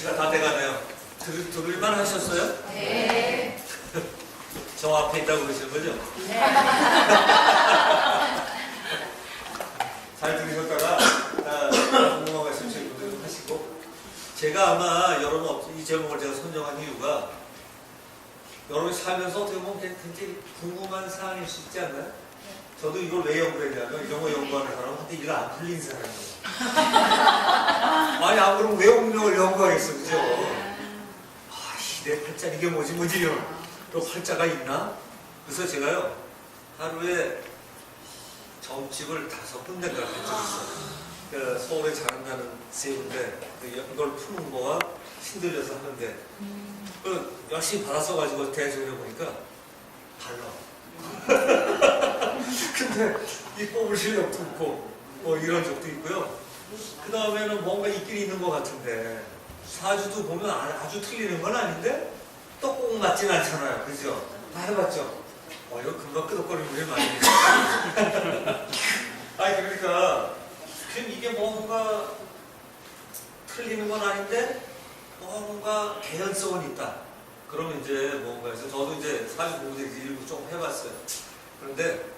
시간 다 돼가네요. 들을만 하셨어요? 네. 저 앞에 있다고 그러시는 거죠? 네. 잘 들으셨다가 궁금한 말씀 질문을 하시고, 제가 아마 여러분 이 제목을 제가 선정한 이유가 여러분이 살면서 어떻게 보면 굉장히 궁금한 사항일 수 있지 않나요? 저도 이걸 왜 연구했냐면 이런 거 연구하는 사람한테 일 안 풀린 사람이에요. 아니 안 그러면 왜 운명을 연구하겠어, 그죠? 아씨 내 팔자 이게 뭐지 이런 또 팔자가 있나? 그래서 제가요 하루에 점집을 5군데가 간 적이 있어요. 그 서울에 자랑나는 세 군데 이걸 푸는 거와 신들려서 하는데 그 열심히 받았어가지고 대조해 보니까 달라. 근데 이 뽑을 실력도 없고 뭐 이런 적도 있고요. 그 다음에는 뭔가 있긴 있는 것 같은데 사주도 보면 아주 틀리는 건 아닌데 또 꼭 맞진 않잖아요. 그죠? 다 해봤죠? 이거 금방 끄덕거리는 게 많이 아니 그러니까 이게 뭔가 틀리는 건 아닌데 뭔가 개연성은 있다. 그러면 이제 뭔가 해서 저도 이제 사주 공부들 일부 좀 해봤어요. 그런데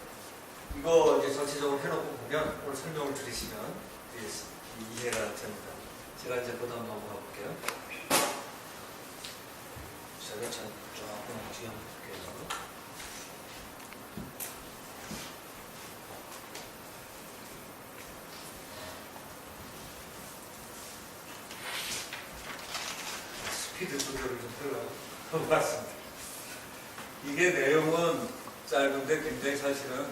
이거 이제 전체적으로 해놓고 보면 오늘 설명을 들으시면 이해가 됩니다. 제가 이제 보다 한번 가볼게요. 제가 조금 뒤에 한번 볼게요. 스피드 조절을 좀 해보려고 봤습니다. 이게 내용은 짧은데 굉장히 사실은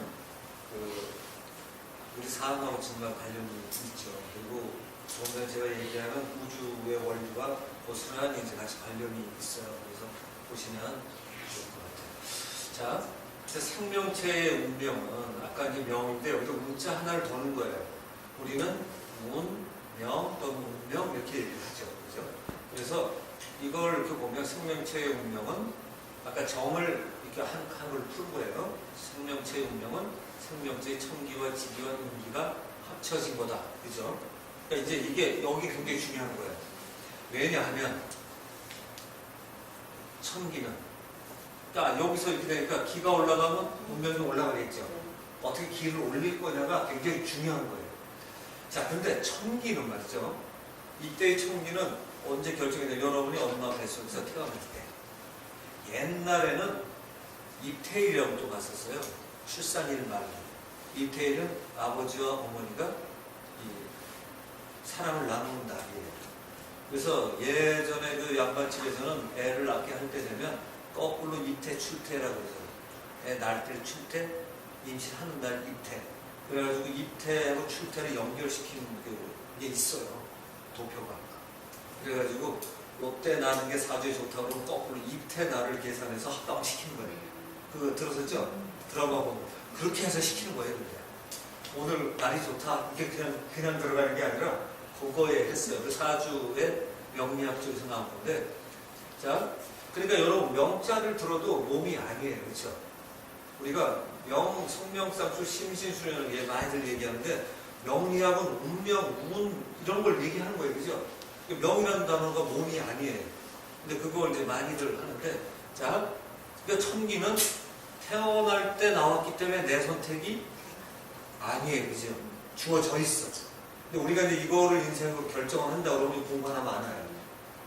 우리 삶하고 정말 관련이 있죠. 그리고 조금 제가 얘기하는 우주의 원리와 고스란히 이제 같이 관련이 있어요. 그래서 보시면 좋을 것 같아요. 자, 이제 생명체의 운명은 아까 이제 명인데 여기서 문자 하나를 더는 거예요. 우리는 운, 명 또는 운명 이렇게 얘기하죠. 그죠? 그래서 이걸 이렇게 보면 생명체의 운명은 아까 정을 이렇게 한을 푼 거예요. 생명체의 운명은 생명체의 천기와 지기와 인기가 합쳐진 거다. 그죠? 그러니까 이제 이게 여기 굉장히 중요한 거예요. 왜냐하면 천기는 그러니까 여기서 이렇게 되니까 기가 올라가면 운명이 올라가겠죠. 어떻게 기를 올릴 거냐가 굉장히 중요한 거예요. 자, 근데 천기는 말이죠. 이때의 천기는 언제 결정이 돼요? 여러분이 엄마 뱃속에서 태어날 때. 옛날에는 입태일이라고 또 갔었어요. 출산일 말로. 입태일은 아버지와 어머니가 사랑을 나누는 날이에요. 그래서 예전에 그 양반집에서는 애를 낳게 할 때 되면 거꾸로 입태, 출태라고 해서 애 낳을 때 출태, 임신하는 날 입태. 그래가지고 입태하고 출태를 연결시키는 게 있어요. 도표가. 그래가지고 요때 나는 게 사주에 좋다고 그러면 거꾸로 입태 날을 계산해서 합방시키는 거예요. 그거 들었었죠? 드라마 보고 그렇게 해서 시키는 거예요. 근데. 오늘 날이 좋다 이게 그냥 들어가는 게 아니라 그거에 했어요. 그 사주의 명리학 쪽에서 나온 건데, 자, 그러니까 여러분 명자를 들어도 몸이 아니에요, 그렇죠? 우리가 명, 성명상수, 심신수련을 많이들 얘기하는데 명리학은 운명, 운 이런 걸 얘기하는 거예요, 그죠? 명이라는 단어가 몸이 아니에요. 근데 그걸 이제 많이들 하는데, 자, 그러니까 천기는 태어날 때 나왔기 때문에 내 선택이 아니에요, 그죠? 주어져 있어. 근데 우리가 이제 이거를 인생으로 결정을 한다 그러면 공부 하나 많아요.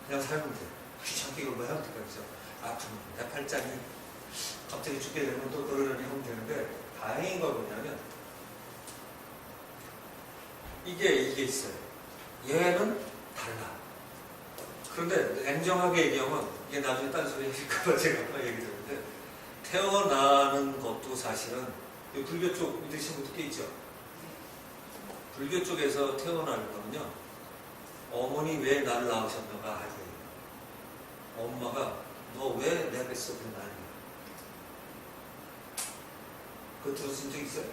그냥 살면 돼. 귀찮게 이걸 왜 합니까, 그죠? 아프면 내 팔짱이 갑자기 죽게 되면 또 그러려니 하면 되는데, 다행인 건 뭐냐면 이게 있어요. 얘는 달라. 그런데 냉정하게 얘기하면 이게 나중에 딴소리 하실까봐 제가 아까 얘기 드렸는데, 태어나는 것도 사실은 불교 쪽 믿으시는 분도 꽤 있죠. 불교 쪽에서 태어나는 거는요, 어머니 왜 나를 낳으셨나가 아니에요. 엄마가 너 왜 내 뱃속에 나니? 그거 들으신 적 있어요?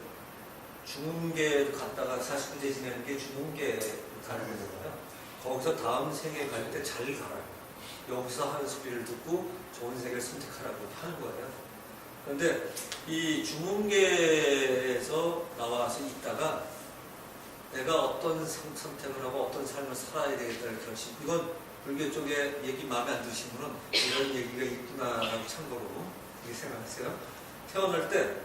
중흥계 갔다가 40군데 지내는 게 중흥계 가는 거잖아요. 거기서 다음 생에 갈 때 잘 가라요. 여기서 하는 소리를 듣고 좋은 생을 선택하라고 하는 거예요. 그런데 이 중흥계에서 나와서 있다가 내가 어떤 선택을 하고 어떤 삶을 살아야 되겠다는 결심, 이건 불교 쪽에 얘기 마음에 안 드신 분은 이런 얘기가 있구나라고 참고로 이렇게 생각하세요. 태어날 때,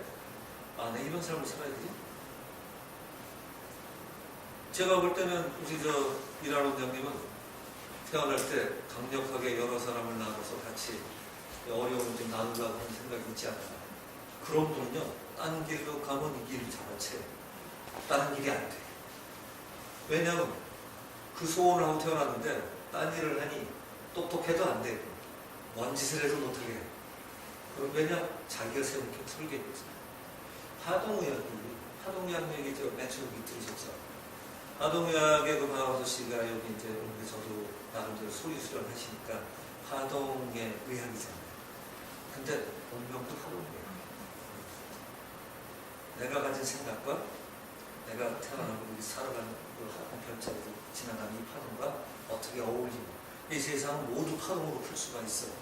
아, 내가 이런 삶을 살아야 되지? 제가 볼 때는 우리 이란 원장님은 태어날 때 강력하게 여러 사람을 나눠서 같이 어려움을 좀 나누려고 하는 생각이 있지 않나. 그런 분은요, 딴 길로 가면 이 길을 잡아채. 다른 길이 안 돼. 왜냐하면 그 소원을 하고 태어났는데 딴 일을 하니 똑똑해도 안 되고 먼 짓을 해도 못하게 해. 그럼 왜냐? 자기가 세운 게 틀겠지. 하동의학 얘기 맨 처음 들으셨죠? 하동의학의 그 박아서 씨가 여기 이제 저도 나름대로 소리수련 하시니까 하동의 의학이잖아요. 근데 본명도 하동이에요. 내가 가진 생각과 내가 태어나고 우리 살아가는 그 한편차로 지나가는 이 파동과 어떻게 어울리고 이 세상은 모두 파동으로 풀 수가 있어요.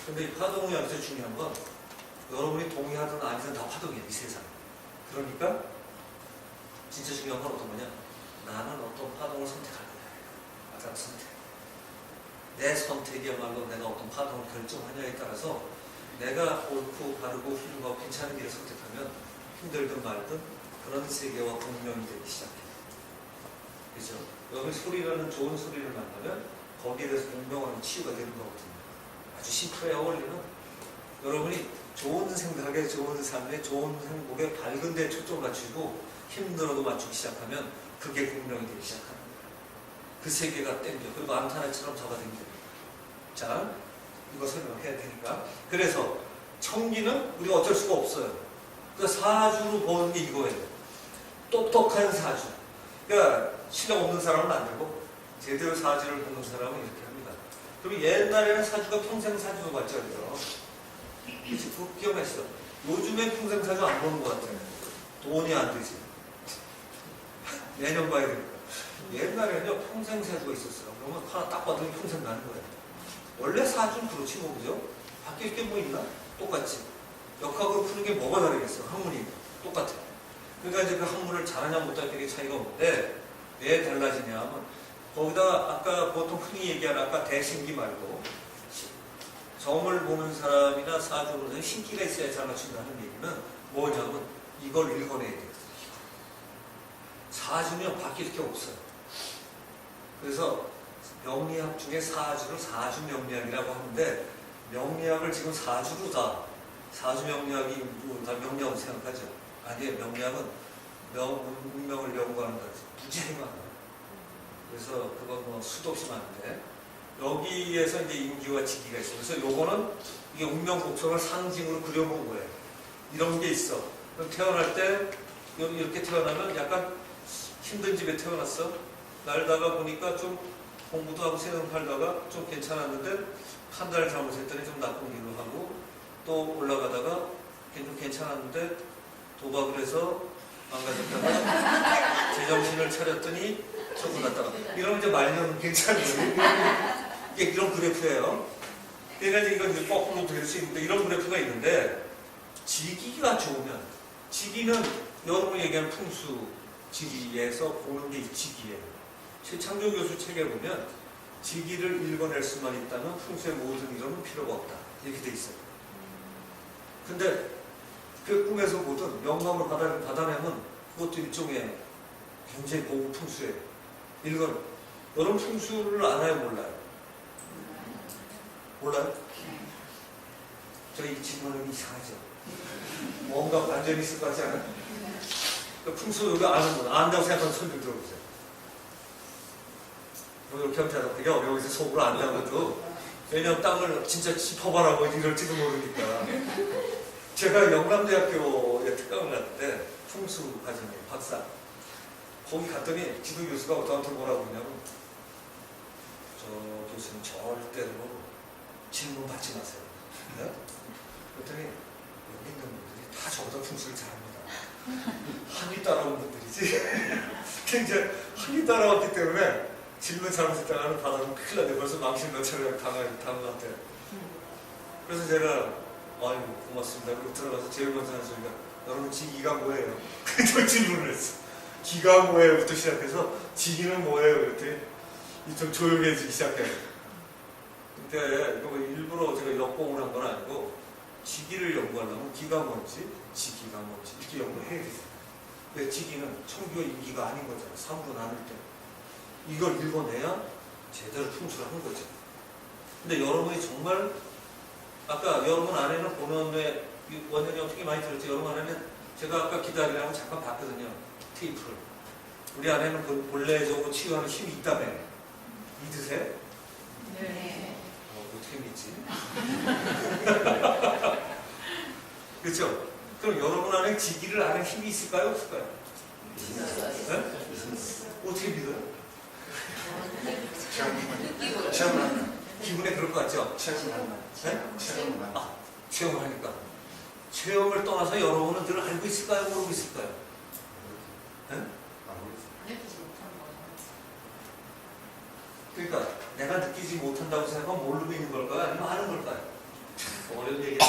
근데 이 파동이 여기서 중요한 건 여러분이 동의하든 아니든 다 파동이에요. 이 세상. 그러니까 진짜 중요한 건 어떤 거냐? 나는 어떤 파동을 선택할 거야. 아까 선택. 내 선택이야말로 내가 어떤 파동을 결정하냐에 따라서 내가 옳고 바르고 훌륭하고 괜찮은 길을 선택하면 힘들든 말든 그런 세계와 공명이 되기 시작해요. 그죠? 여기 소리라는 좋은 소리를 만나면 거기에 대해서 공명하는 치유가 되는 거거든요. 아주 심플에 어울리면 여러분이 좋은 생각에, 좋은 삶에, 좋은 행복에 밝은 데에 초점 맞추고 힘들어도 맞추기 시작하면 그게 공명이 되기 시작합니다. 그 세계가 땡겨. 그리고 안타나처럼 잡아당겨요. 자, 이거 설명해야 되니까. 그래서 청기는 우리가 어쩔 수가 없어요. 그러니까 사주로 보는 게 이거예요. 똑똑한 사주. 그러니까 실력 없는 사람은 안 되고 제대로 사주를 보는 사람은 이렇게 합니다. 그리고 옛날에는 사주가 평생 사주로 봤잖아요. 그치? 그거 기억했어. 요즘에 평생 사주 안 보는 것 같아요. 돈이 안 되지. 내년 봐야 되니까. 옛날에는요, 평생 사주가 있었어요. 그러면 하나 딱 봐도 평생 나는 거예요. 원래 사주는 그렇지 뭐, 그죠? 바뀔 게 뭐 있나? 똑같지. 역학으로 푸는 게 뭐가 다르겠어? 학문이 똑같아. 그러니까 이제 그 학문을 잘하냐 못하냐 되게 차이가 없는데 왜 달라지냐 하면 거기다가 아까 보통 흔히 얘기하는 아까 대신기 말고 점을 보는 사람이나 사주를 보는 사람이 신기가 있어야 잘 맞춘다는 얘기는 뭐냐면 이걸 읽어내야 돼요. 사주는 바뀔 게 없어요. 그래서 명리학 중에 사주를 사주명리학이라고 하는데 명리학을 지금 사주로 다 사주명리학이 다 명리학으로 생각하죠. 아니에요. 명리학은 운명을 연구하는 거지. 무지하게 많아요. 그래서 그거 뭐 수도 없이 많은데 여기에서 이제 임기와 직기가 있어요. 그래서 요거는 이게 운명 곡선을 상징으로 그려본 거예요. 이런 게 있어. 그럼 태어날 때 이렇게 태어나면 약간 힘든 집에 태어났어. 날다가 보니까 좀 공부도 하고 세상 살다가 좀 괜찮았는데 한 달 잘못했더니 좀 나쁜 일로 하고 또 올라가다가 좀 괜찮았는데 도박을 해서 망가졌다가 제정신을 차렸더니 조금 났다가 이러면 이제 말년 괜찮은 이게 이런 그래프예요. 그러니까 이건 이제 거꾸로 될 수 있는데 이런 그래프가 있는데 지기가 좋으면 지기는 여러분이 얘기하는 풍수 지기에서 보는 게 지기예요. 최창조 교수 책에 보면 지기를 읽어낼 수만 있다면 풍수의 모든 이론은 필요가 없다. 이렇게 돼 있어요. 근데 그 꿈에서 보던 영감을 받아내면 그것도 일종의 굉장히 고급 풍수예요. 이건 여러분 풍수를 알아요, 몰라요? 몰라요? 저희 질문은 이상하죠. 뭔가 반전이 있을 것 같지 않아요? 풍수 여기 아는 분, 안다고 생각하는 손들 들어보세요. 이렇게 하면 잘 되게 어려워서 속으로 안다고 해도 왜냐면 땅을 진짜 짚어봐라고 이럴지도 모르니까. 제가 영남대학교에 특강을 갔는데 풍수 과정에 박사 거기 갔더니 지도 교수가 저한테 뭐라고 그러냐면 저 교수님 절대로 질문 받지 마세요. 네? 그랬더니 여기 있는 분들이 다 저보다 풍수를 잘합니다. 한이 따라온 분들이지. 굉장히 한이 따라왔기 때문에 질문 잘못했다가는 받아보면 큰일 나네. 벌써 망신 것처럼 당한 것 같아요. 그래서 제가 아이고 고맙습니다. 그리고 들어가서 제일 먼저 하는 소리가 여러분 지기가 뭐예요? 그 질문을 했어. 기가 뭐예요? 부터 시작해서 지기는 뭐예요? 그랬더니 좀 조용해지기 시작해요. 때 이거 뭐 일부러 제가 역공을 한 건 아니고 지기를 연구하려면 기가 뭔지, 지기가 뭔지 이렇게 연구해야 돼요. 왜 지기는 청기와 임기가 아닌 거잖아. 3으로 나눌 때. 이걸 읽어내야 제대로 풍수를 한 거죠. 근데 여러분이 정말 아까 여러분 안에는 본원에 원장이 어떻게 많이 들었죠? 여러분 안에는 제가 아까 기다리라고 잠깐 봤거든요. 테이프를. 우리 안에는 그 본래적으로 치유하는 힘이 있다며. 믿으세요? 네. 어떻게 믿지? 그렇죠? 그럼 여러분 안에 지기를 아는 힘이 있을까요? 없을까요? 네? 어떻게 믿어요? 체험을 기분에 그럴 것 같죠? 체험을 하니까. 체험을 떠나서 여러분은 늘 알고 있을까요? 모르고 있을까요? 네? 그러니까 내가 느끼지 못한다고 생각하면 모르고 있는 걸까요? 아니면 아는 걸까요? 어려운 얘기입니다.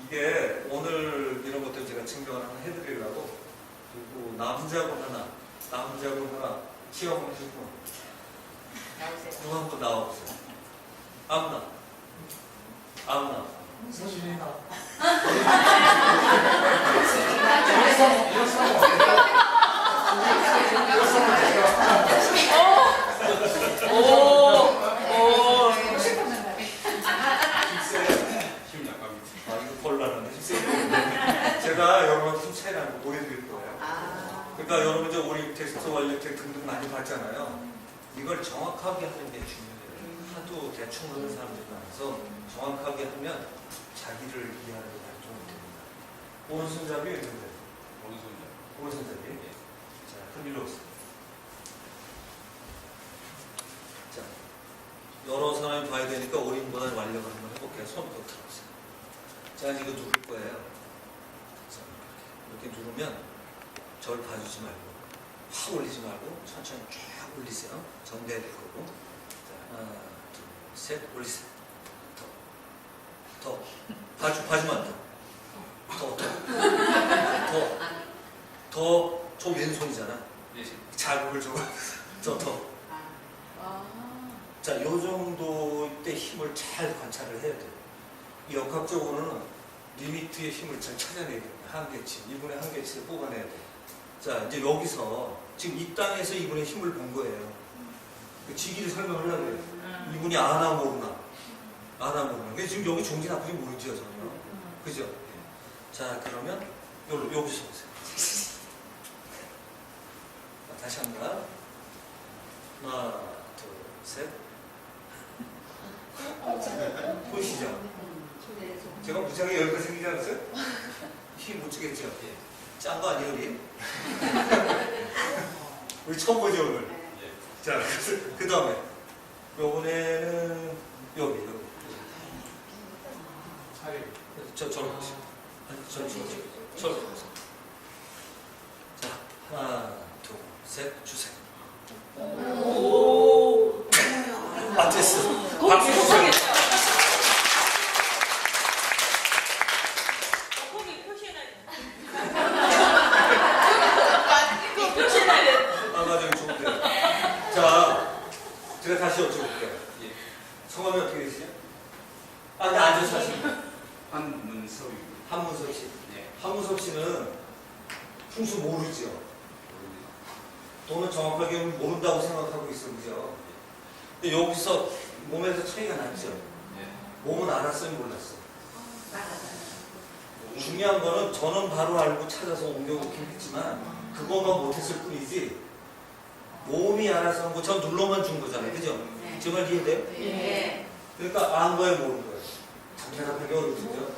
이게 오늘 이런 것들 제가 증명을 하나 해드리려고 그리고 남자분 하나 시험을 해주고 누가 한번 나와보세요. 아무나 제가 여러분 힘 차이 나는 거 보여드릴 거예요. 그러니까 여러분 이제 오릭 텍스트, 원력 텍스트 등등 많이 봤잖아요. 이걸 정확하게 하는 게 중요해요. 하도 대충 하는 사람들이 많아서 정확하게 하면 자기를 이해하는 게 도움이 됩니다. 오른손잡이 있는데 오른손잡이. 자, 그럼 일로 오세요. 자, 여러 사람이 봐야 되니까 오린보다 완력을 한번 해볼게요. 손부터 들어보세요. 자, 이거 누를 거예요. 자, 이렇게 누르면 저를 봐주지 말고 확 올리지 말고 천천히 쫙 올리세요. 정대될 거고. 자, 하나, 둘, 셋, 올리세요. 더. 봐주면 더. 저 왼손이잖아. 자극을 줘. 더. 자, 요 정도 때 힘을 잘 관찰을 해야 돼요. 이 역학적으로는 리미트의 힘을 잘 찾아내야 됩니다. 한계치, 이분의 한계치를 뽑아내야 돼요. 자, 이제 여기서 지금 이 땅에서 이분의 힘을 본 거예요. 지기를 설명을 하려고 해요. 이분이 아나 모르나. 근데 지금 여기 종지 나쁘지 모르죠, 전혀. 그죠? 자, 그러면 여기서 보세요. 다시 합니다. 하나, 둘, 셋. 보이시죠? 제가 무지하게 여유가 생기지 않았어요? 힘 못 주겠죠? 짠 거 아니에요, 우리? 우리 처음 보죠, 오늘? 자, 그 다음에 요번에는 여기. 저로 보시죠. 저로 보세요. 자, 하나, 둘, 셋, 주세요. 됐어. 박수 주세요. 맞아요. 좋은데요. 자, 제가 다시 여쭤볼게요. 성함이 어떻게 되시죠? 네, 앉아서 하십니다. 한문섭 씨. 한문섭 씨는 풍수 모르죠? 또는 정확하게 모른다고 생각하고 있어, 그죠? 근데 여기서 몸에서 차이가 났죠? 몸은 알았어요, 몰랐어요? 중요한 거는 저는 바로 알고 찾아서 옮겨놓긴 했지만 그것만 못했을 뿐이지 몸이 알아서 한 거 전 눌러만 준 거잖아요, 그죠? 정말 이해돼요? 네. 그러니까 안 거예요, 모르는 거예요. 답답하게 어렵죠?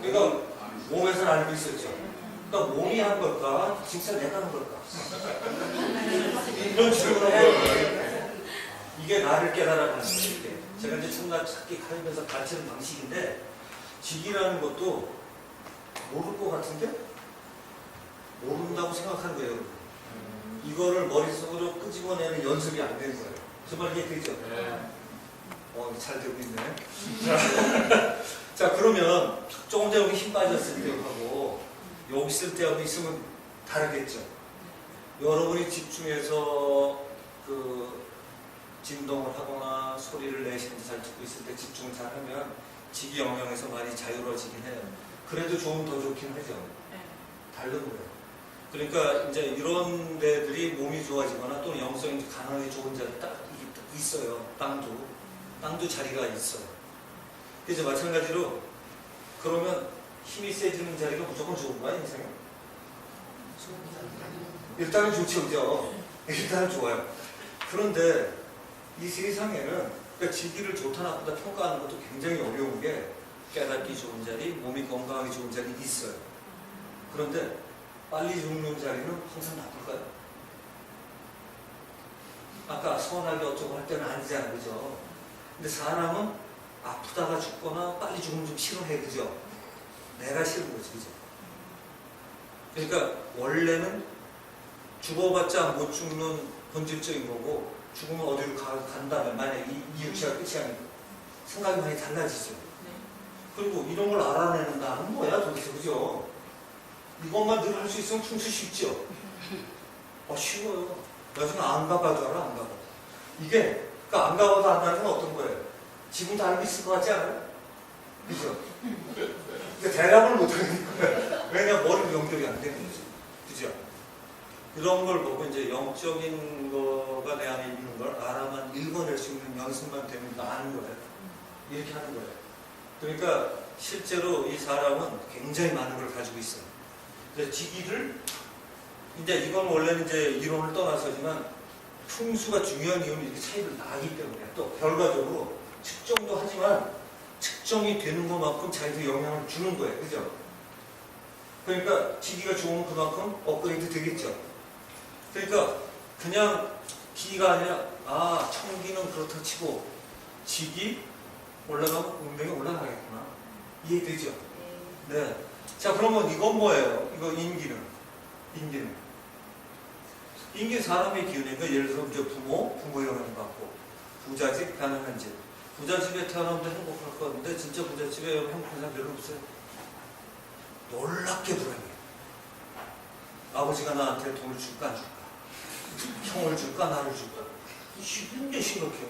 그러니까 몸에서는 알고 있었죠. 그러니까 몸이 한 걸까? 진짜 내가 한 걸까? 이런 질문을 해요. 이게 나를 깨달아가는 거예요. 제가 이제 천나 찾기 하면서 가르치는 방식인데 직이라는 것도 모를 것 같은데 모른다고 생각하는 거예요. 이거를 머릿속으로 끄집어내는 연습이 안 되는 거예요. 정말 이게 되죠? 잘 되고 있네. 자, 그러면 조금 전에 여기 힘 빠졌을 때하고 여기 있을 때하고 있으면 다르겠죠? 여러분이 집중해서 그 진동을 하거나 소리를 내쉬면서 잘 듣고 있을 때 집중을 잘 하면 직위 영역에서 많이 자유로워지긴 해요. 그래도 좀 더 좋긴 하죠. 다른 거예요. 그러니까 이제 이런 데들이 몸이 좋아지거나 또는 영성이 강하게 좋은 자리 딱 있어요. 땅도 자리가 있어요. 그래서 마찬가지로 그러면 힘이 세지는 자리가 무조건 좋은 거야, 인생에? 일단은 좋죠, 그죠? 일단은 좋아요. 그런데 이 세상에는 그러니까 지기를 좋다 나쁘다 평가하는 것도 굉장히 어려운 게 깨닫기 좋은 자리, 몸이 건강하기 좋은 자리 있어요. 그런데 빨리 죽는 자리는 항상 나쁠까요? 아까 선하게 어쩌고 할 때는 아니잖아요, 그죠? 근데 사람은 아프다가 죽거나 빨리 죽으면 좀 싫어해, 그죠? 내가 싫은 거지, 그죠? 그러니까 원래는 죽어봤자 못 죽는 본질적인 거고 죽으면 어디로 간다면 만약에 이 육체가 끝이 아니고 생각이 많이 달라지죠. 그리고 이런 걸 알아내는 나는 뭐야 도대체, 그죠? 이것만 늘 할 수 있으면 충분히 쉽죠? 쉬워요. 나중에 안 가봐도 알아, 안 가봐도. 이게, 그러니까 안 가봐도 안다는 건 어떤 거예요? 지금 다 알고 있을 것 같지 않아요? 그죠? 그러니까 대답을 못 하니까. 왜냐면 머리로 연결이 안 되는 거죠. 그죠? 이런 걸 보고 이제 영적인 거가 내 안에 있는 걸 알아만 읽어낼 수 있는 연습만 되면 아는 거예요. 이렇게 하는 거예요. 그러니까 실제로 이 사람은 굉장히 많은 걸 가지고 있어요. 그래서 지기를 이제 이건 원래는 이제 이론을 떠나서지만 풍수가 중요한 이유는 이렇게 차이를 나기 때문에 또 결과적으로 측정도 하지만 측정이 되는 것만큼 자기도 영향을 주는 거예요. 그죠? 그러니까 지기가 좋으면 그만큼 업그레이드 되겠죠. 그러니까 그냥 기가 아니라 청기는 그렇다 치고 지기 올라가면 운명이 올라가겠구나. 이해되죠? 네. 자, 그러면 이건 뭐예요? 이거 인기는 사람의 기운이니까 예를 들어 이제 부모 영향을 받고 부잣집, 가난한 집. 부잣집에 태어나면 행복할 것 같은데 진짜 부잣집에 행복한 사람 별로 없어요. 놀랍게 불안해요. 아버지가 나한테 돈을 줄까 안 줄까? 형을 줄까 나를 줄까? 굉장히 심각해요.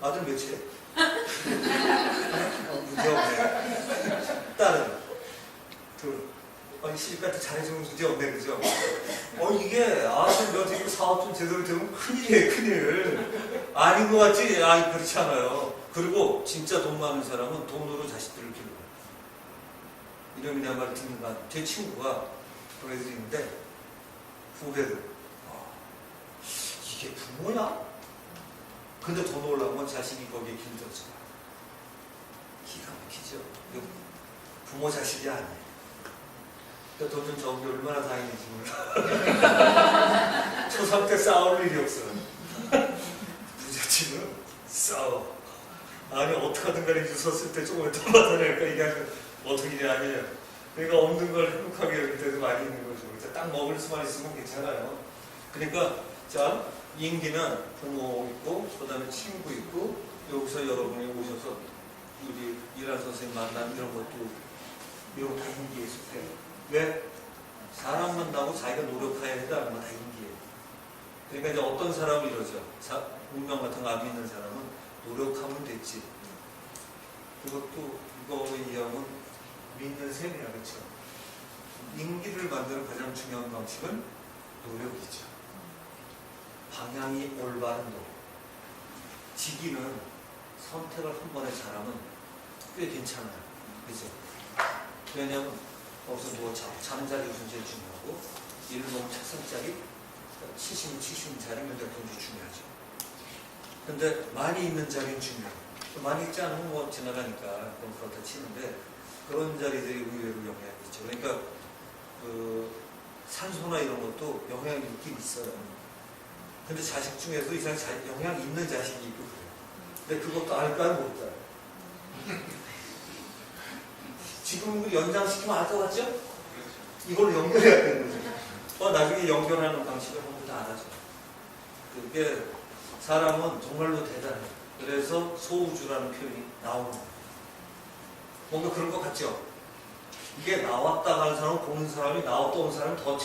아들 몇이에요? 문제 없네. 딸은 시집갈 때 잘해주면 문제 없네, 그죠? 이게 아들 며칠 사업 좀 제대로 되면 큰일이에요, 큰일. 아닌 것 같지? 그렇지 않아요. 그리고 진짜 돈 많은 사람은 돈으로 자식들을 키워요. 이름이 내 말 듣는 건 제 친구가 그런 애들이 있는데 후배들 이게 부모야? 근데 돈 올라오면 자식이 거기에 길들어져. 기가 막히죠. 부모 자식이 아니에요. 돈 좀 적은 게 얼마나 다행인지 몰라. 초3 때 싸울 일이 없어요. 부잣집은 싸워. 어떡하든 간에 주웠을 때 조금 더 받아낼까 이게 어떻게 일이 아니에요. 그러니까 없는 걸 행복하게 여길 때도 많이 있는 거죠. 그래서 딱 먹을 수만 있으면 괜찮아요. 그러니까 자, 인기는 부모 있고 그 다음에 친구 있고 여기서 여러분이 오셔서 우리 이란 선생님 만나는 이런 것도 이런 다 인기에 속해요. 왜? 사람 만나고 자기가 노력해야 된다는 건 다 인기예요. 그러니까 이제 어떤 사람은 이러죠. 운명 같은 거 안 믿는 사람은 노력하면 됐지. 그것도 이거의 이형은 믿는 셈이야, 그렇죠? 인기를 만드는 가장 중요한 방식은 노력이죠. 방향이 올바른 노력. 지기는 선택을 한 번에 잘하면 꽤 괜찮아요. 그죠? 왜냐하면 거기서 자는 자리 우선 제일 중요하고 일을 너무 착상자리 70 자리면 굉장히 중요하죠. 근데 많이 있는 자리는 중요해요. 많이 있지 않으면 뭐 지나가니까 그럼 그렇다 치는데 그런 자리들이 의외로 영향이 있죠. 그러니까 산소나 이런 것도 영향이 있긴 있어요. 근데 자식 중에도 이상 영향 있는 자식이 있고 그래요. 근데 그것도 알까요, 모를까요? 지금 연장시키면 알 것 같죠? 이걸 연결해야 되는 거죠. 나중에 연결하는 방식을 모두 다 알아죠. 그게 사람은 정말로 대단해요. 그래서 소우주라는 표현이 나오는 거예요. 뭔가 그런 것 같죠? 이게 나왔다 가는 사람은 보는 사람이 나왔다 오는 사람은 더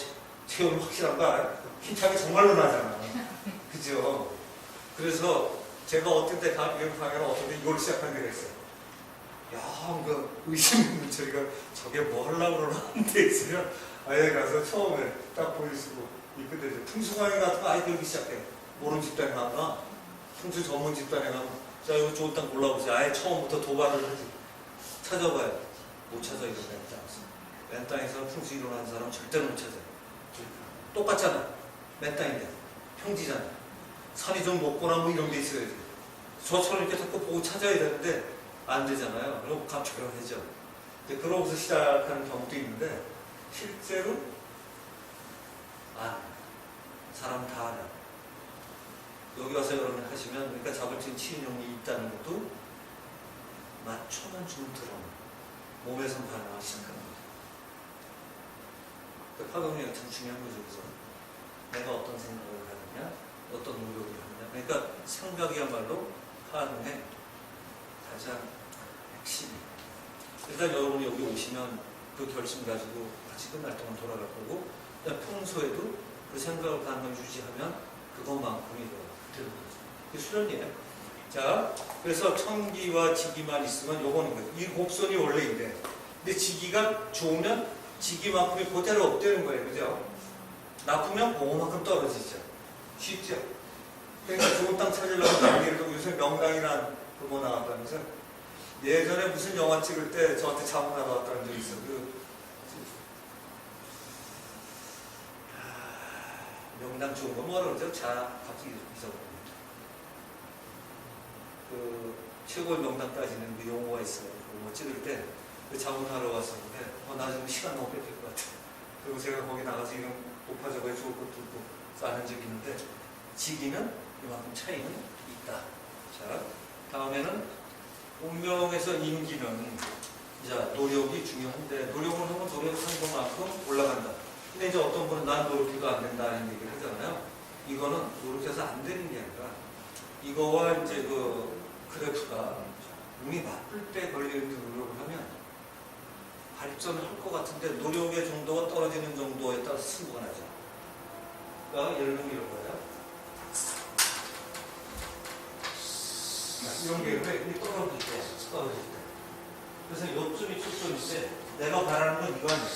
제 얼굴 확실한 거 알아요? 힘차게 정말로 나잖아. 그죠? 그래서 제가 어떤 때 외국 강연을 어떤 때 이걸 시작하게 됐어요. 야, 그 의심 있는 처리가 저게 뭐 하려고 그러나 데 있으면 아예 가서 처음에 딱 보여주고 이 끝에 풍수강의 같은 거 아예 그러기 시작해요. 모르는 집단에 가거나 풍수 전문 집단에 가면 자 이거 좋은 땅 골라보세요. 아예 처음부터 도발을 하지. 찾아봐요. 못 찾아 이거 맨 땅에서. 맨 땅에서 풍수 일어나는 사람 절대로 못 찾아요. 똑같잖아. 맨 땅인데 평지잖아. 산이 좀 높거나 뭐 이런 게 있어야지. 저처럼 이렇게 자꾸 보고 찾아야 되는데 안 되잖아요. 그리고 갑조경해져. 그러고서 시작하는 경우도 있는데 실제로 사람 다 알아. 여기 와서 여러분 하시면 그러니까 자발적인 치유용이 있다는 것도 맞춰만 주면 들어 몸에서 반응하기 시작하는 거죠. 그 파동력이 참 중요한 거죠. 그래서 내가 어떤 생각을 하느냐, 어떤 노력을 하느냐. 그러니까 생각이야말로 파동의 가장 핵심이. 일단 여러분이 여기 오시면 그 결심 가지고 같이 끝날 동안 돌아갈 거고, 평소에도 그 생각을 반응을 유지하면 그것만큼이 되는 거죠. 그게 수련이에요. 자, 그래서 천기와 지기만 있으면 요거는 거예요. 이 곡선이 원래인데, 근데 지기가 좋으면 지기만큼이 그대로 없대는 거예요. 그죠? 나쁘면 그거만큼 떨어지죠. 쉽죠? 그러니까 좋은 땅 찾으려고 예를 들어 요새 명당이란 그거 나왔다면서 예전에 무슨 영화 찍을 때 저한테 자문하러 왔다는 적이 있어. 명당 좋은 거 뭐라 그러죠? 갑자기 잊어버립니다. 그 최고의 명당 따지는 그 용어가 있어요. 그거 찍을 때 그 자문하러 왔었는데 나 지금 시간 너무 뺏길 것 같아. 그리고 제가 거기 나가서 이런 높아져봐야 좋을 것도 있고 싸는 적이 있는데 지기는 이만큼 차이는 있다. 자, 다음에는 운명에서 인기는 노력이 중요한데 노력을 하면 노력한 것만큼 올라간다. 근데 이제 어떤 분은 난 노력해도 안 된다는 얘기를 하잖아요. 이거는 노력해서 안 되는 게 아니라 이거와 이제 그 그래프가 운이 나쁠 때 걸리는 노력을 하면 발전을 할 것 같은데 노력의 정도가 떨어지는 정도에 따라서 승부가 나죠. 그러니까 예를 들면 이런 거예요. 이런 게 왜 떨어질 때. 그래서 요점이 초점인데 내가 바라는 건 이거 아니야.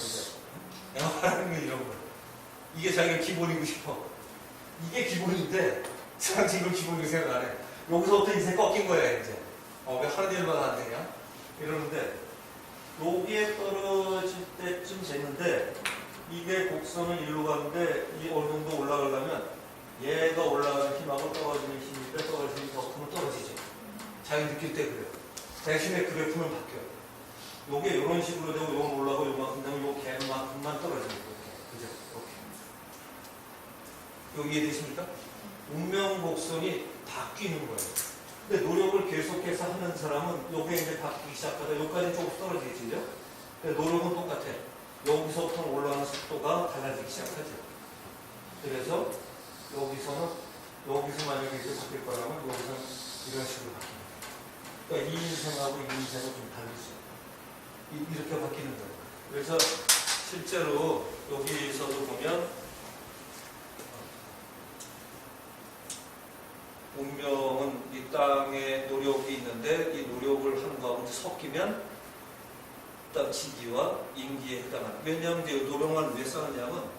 내가 바라는 건 이런 거야. 이게 자기가 기본이고 싶어. 이게 기본인데 자기 이걸 기본이라고 생각 안 해. 여기서부터 인생 꺾인 거야 이제. 왜 하는 일마다 안 되냐? 이러는데 여기에 떨어질 때쯤 됐는데 이게 곡선은 일로 가는데 이 어느 정도 올라가려면 얘가 올라가는 힘하고 떨어지는 힘이 떨어지는 힘이 더 크면 떨어지죠. 자기 느낄 때 그래요. 대신에 그래프는 바뀌어요. 요게 이런 식으로 되고 요건 올라가고 요만큼 되면 요 갭만큼만 떨어지는 거예요. 그죠? 이렇게. 여기 이해되십니까? 운명 곡선이 바뀌는 거예요. 근데 노력을 계속해서 하는 사람은 요게 이제 바뀌기 시작하다 여기까지 조금 떨어지겠죠? 근데 노력은 똑같아. 여기서부터 올라가는 속도가 달라지기 시작하죠. 그래서 여기서 만약에 이렇게 바뀔 거라면 여기서는 이런 식으로 바뀝니다. 그러니까 이 인생하고 이 인생은 좀 다르죠. 이렇게 바뀌는 거예요. 그래서 실제로 여기서도 보면 운명은 이 땅에 노력이 있는데 이 노력을 하는 거하고 섞이면 딱 지기와 인기에 해당하는. 왜냐하면 이제 노력만 왜 쌓느냐면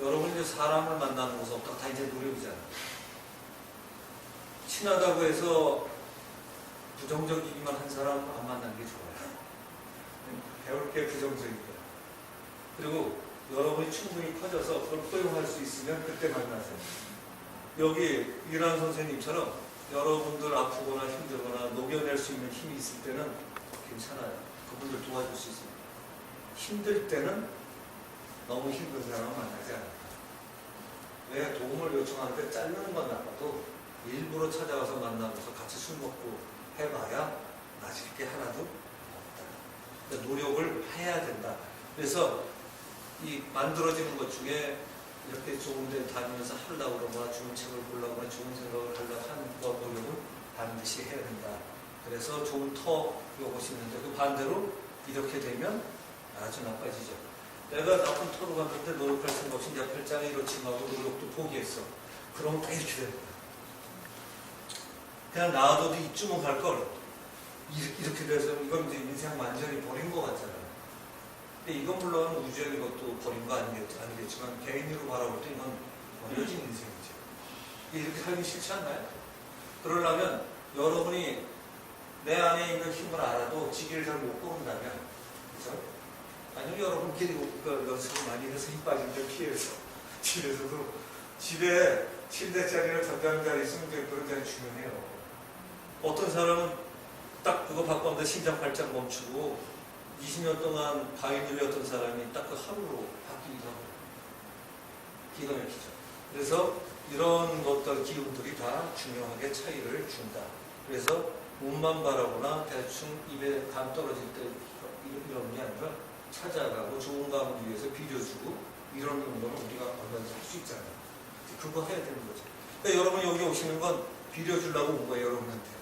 여러분이 이제 사람을 만나는 것부터 다 이제 노력이잖아요. 친하다고 해서 부정적이기만 한 사람 안 만나는 게 좋아요. 배울 게 부정적인 거예요. 그리고 여러분이 충분히 커져서 그걸 포용할 수 있으면 그때 만나세요. 여기 이란 선생님처럼 여러분들 아프거나 힘들거나 녹여낼 수 있는 힘이 있을 때는 괜찮아요. 그분들 도와줄 수 있습니다. 힘들 때는 너무 힘든 사람은 만나지 않아요. 왜 도움을 요청하는데 자르는 건 나빠도 일부러 찾아와서 만나면서 같이 술 먹고 해봐야 나아질 게 하나도 없다. 그러니까 노력을 해야 된다. 그래서 이 만들어지는 것 중에 이렇게 좋은 데 다니면서 하려고 그러거나 좋은 책을 보려고 하거나 좋은 생각을 하려고 하는 것 노력을 반드시 해야 된다. 그래서 좋은 터 요것이 있는데 그 반대로 이렇게 되면 아주 나빠지죠. 내가 나쁜 토로 갔는데 노력할 생각 없이 내 팔짱에 이렇지 하고 노력도 포기했어. 그러면 다 이렇게 되는 거야. 그냥 놔둬도 이쯤은 갈걸. 이렇게 돼서 이건 이제 인생 완전히 버린 것 같잖아요. 근데 이건 물론 우주의 이것도 버린 거 아니겠지만 개인으로 바라볼 때 이건 버려진 인생이죠. 이렇게 살기 싫지 않나요? 그러려면 여러분이 내 안에 있는 힘을 알아도 지기를 잘 못 고른다면, 그죠? 아니면 여러분끼리 연습을 많이 해서 힘 빠진 데 피해서 집에서도 집에 침대자리나 잠자리 있으면 그런 자리 중요해요. 어떤 사람은 딱 그거 바꿨는데 심장 발작 멈추고 20년 동안 바위 눌렸던 사람이 딱 그 하루로 바뀌기도 하고 기가 막히죠. 그래서 이런 것들 기운들이 다 중요하게 차이를 준다. 그래서 몸만 바라보나 대충 입에 감 떨어질 때 이런 게 아니라 찾아가고 좋은 감을 위해서 비려주고 이런 거는 우리가 얼마든지 할 수 있잖아요. 그거 해야 되는 거죠. 그러니까 여러분이 여기 오시는 건 비려주려고 온 거예요, 여러분한테.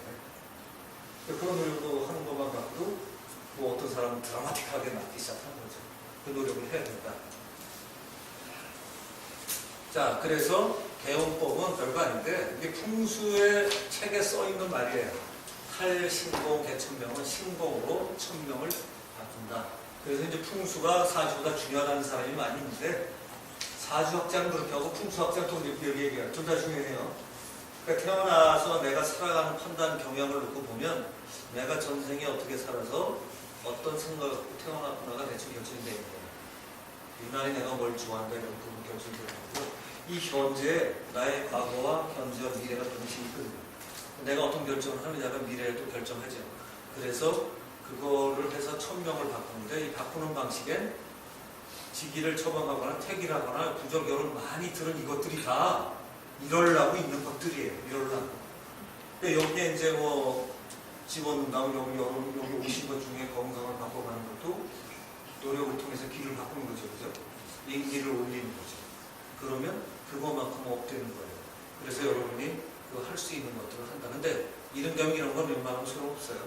그런 노력도 하는 것만 갖고도 뭐 어떤 사람은 드라마틱하게 낫기 시작하는 거죠. 그 노력을 해야 된다. 자, 그래서 개운법은 별거 아닌데 이게 풍수의 책에 써 있는 말이에요. 탈신공 개천명은 신공으로 천명을 바꾼다. 그래서 이제 풍수가 사주보다 중요하다는 사람이 많이 있는데 사주학자는 그렇게 하고 풍수학자는 또 여기 얘기해요. 둘 다 중요해요. 그러니까 태어나서 내가 살아가는 판단 경향을 놓고 보면 내가 전생에 어떻게 살아서 어떤 생각을 태어났구나가 대충 결정이 되는 거예요. 유난히 내가 뭘 좋아한다 이런 부분 결정이 되는 거고 이 현재 나의 과거와 현재와 미래가 동시에 있거든요. 내가 어떤 결정을 하느냐가 미래를 또 결정하죠. 그래서 그거를 해서 천명을 바꾸는데 이 바꾸는 방식엔 직위를 처방하거나 택이라거나 부적절을 많이 들은 이것들이 다 이러려고 있는 것들이에요. 이러려고. 근데 여기에 이제 뭐 집어넣는다고 여기 오신 것 중에 건강을 바꿔가는 것도 노력을 통해서 길을 바꾸는 거죠. 그죠? 인기를 올리는 거죠. 그러면 그거만큼 업되는 거예요. 그래서 여러분이 그 할 수 있는 것들을 한다. 근데 이런 경우 이런 건 웬만하면 소용없어요.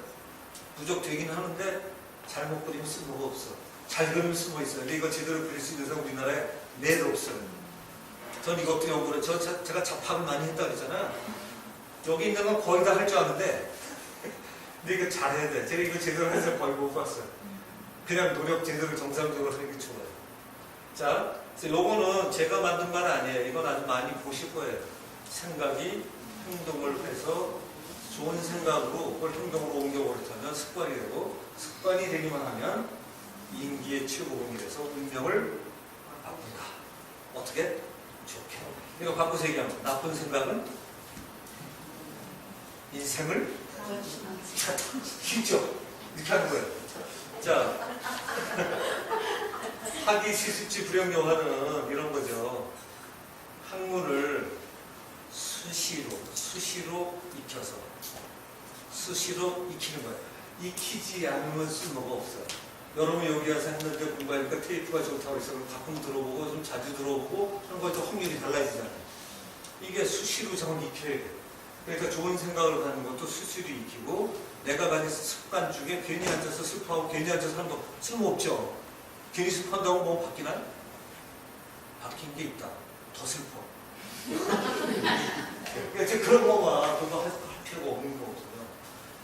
부족되긴 하는데 잘못 그리면 쓸모가 없어. 잘 그리면 쓸모 있어요. 근데 이거 제대로 그릴 수 있는 사람 우리나라에 매일 없어요. 전 이것도 연구를 제가 잡학을 많이 했다 그랬잖아요. 여기 있는 건 거의 다 할 줄 아는데 근데 이거 잘해야 돼. 제가 이거 제대로 해서 거의 못 봤어요. 그냥 노력 제대로 정상적으로 하는 게 좋아요. 자, 요거는 제가 만든 말 아니에요. 이건 아주 많이 보실 거예요. 생각이 행동을 해서 좋은 생각으로 그걸 행동으로 옮겨버렸다면 습관이 되고 습관이 되기만 하면 인기의 최고봉이 돼서 운명을 바꾼다. 어떻게? 좋게. 이거 바꿔서 얘기하면 나쁜 생각은 인생을 힘죠. 이렇게 하는 거예요. 자, 학이 시습지 불용영화는 이런 거죠. 학문을 수시로 익혀서 수시로 익히는 거예요. 익히지 않으면 쓸모가 없어요. 여러분 여기 와서 했는데 공부하니까 테이프가 좋다고 해서 가끔 들어보고 좀 자주 들어보고 하는 거에 또 확률이 달라지잖아요. 이게 수시로 저건 익혀야 돼요. 그러니까 좋은 생각을 하는 것도 수시로 익히고 내가 가진 습관 중에 괜히 앉아서 슬퍼하고 괜히 앉아서 하는 거 쓸모없죠. 괜히 슬퍼한다고 뭐 바뀌나요? 바뀐 게 있다. 더 슬퍼. 그러니까 그런 거가 그거 할 필요가 없는 거거든요.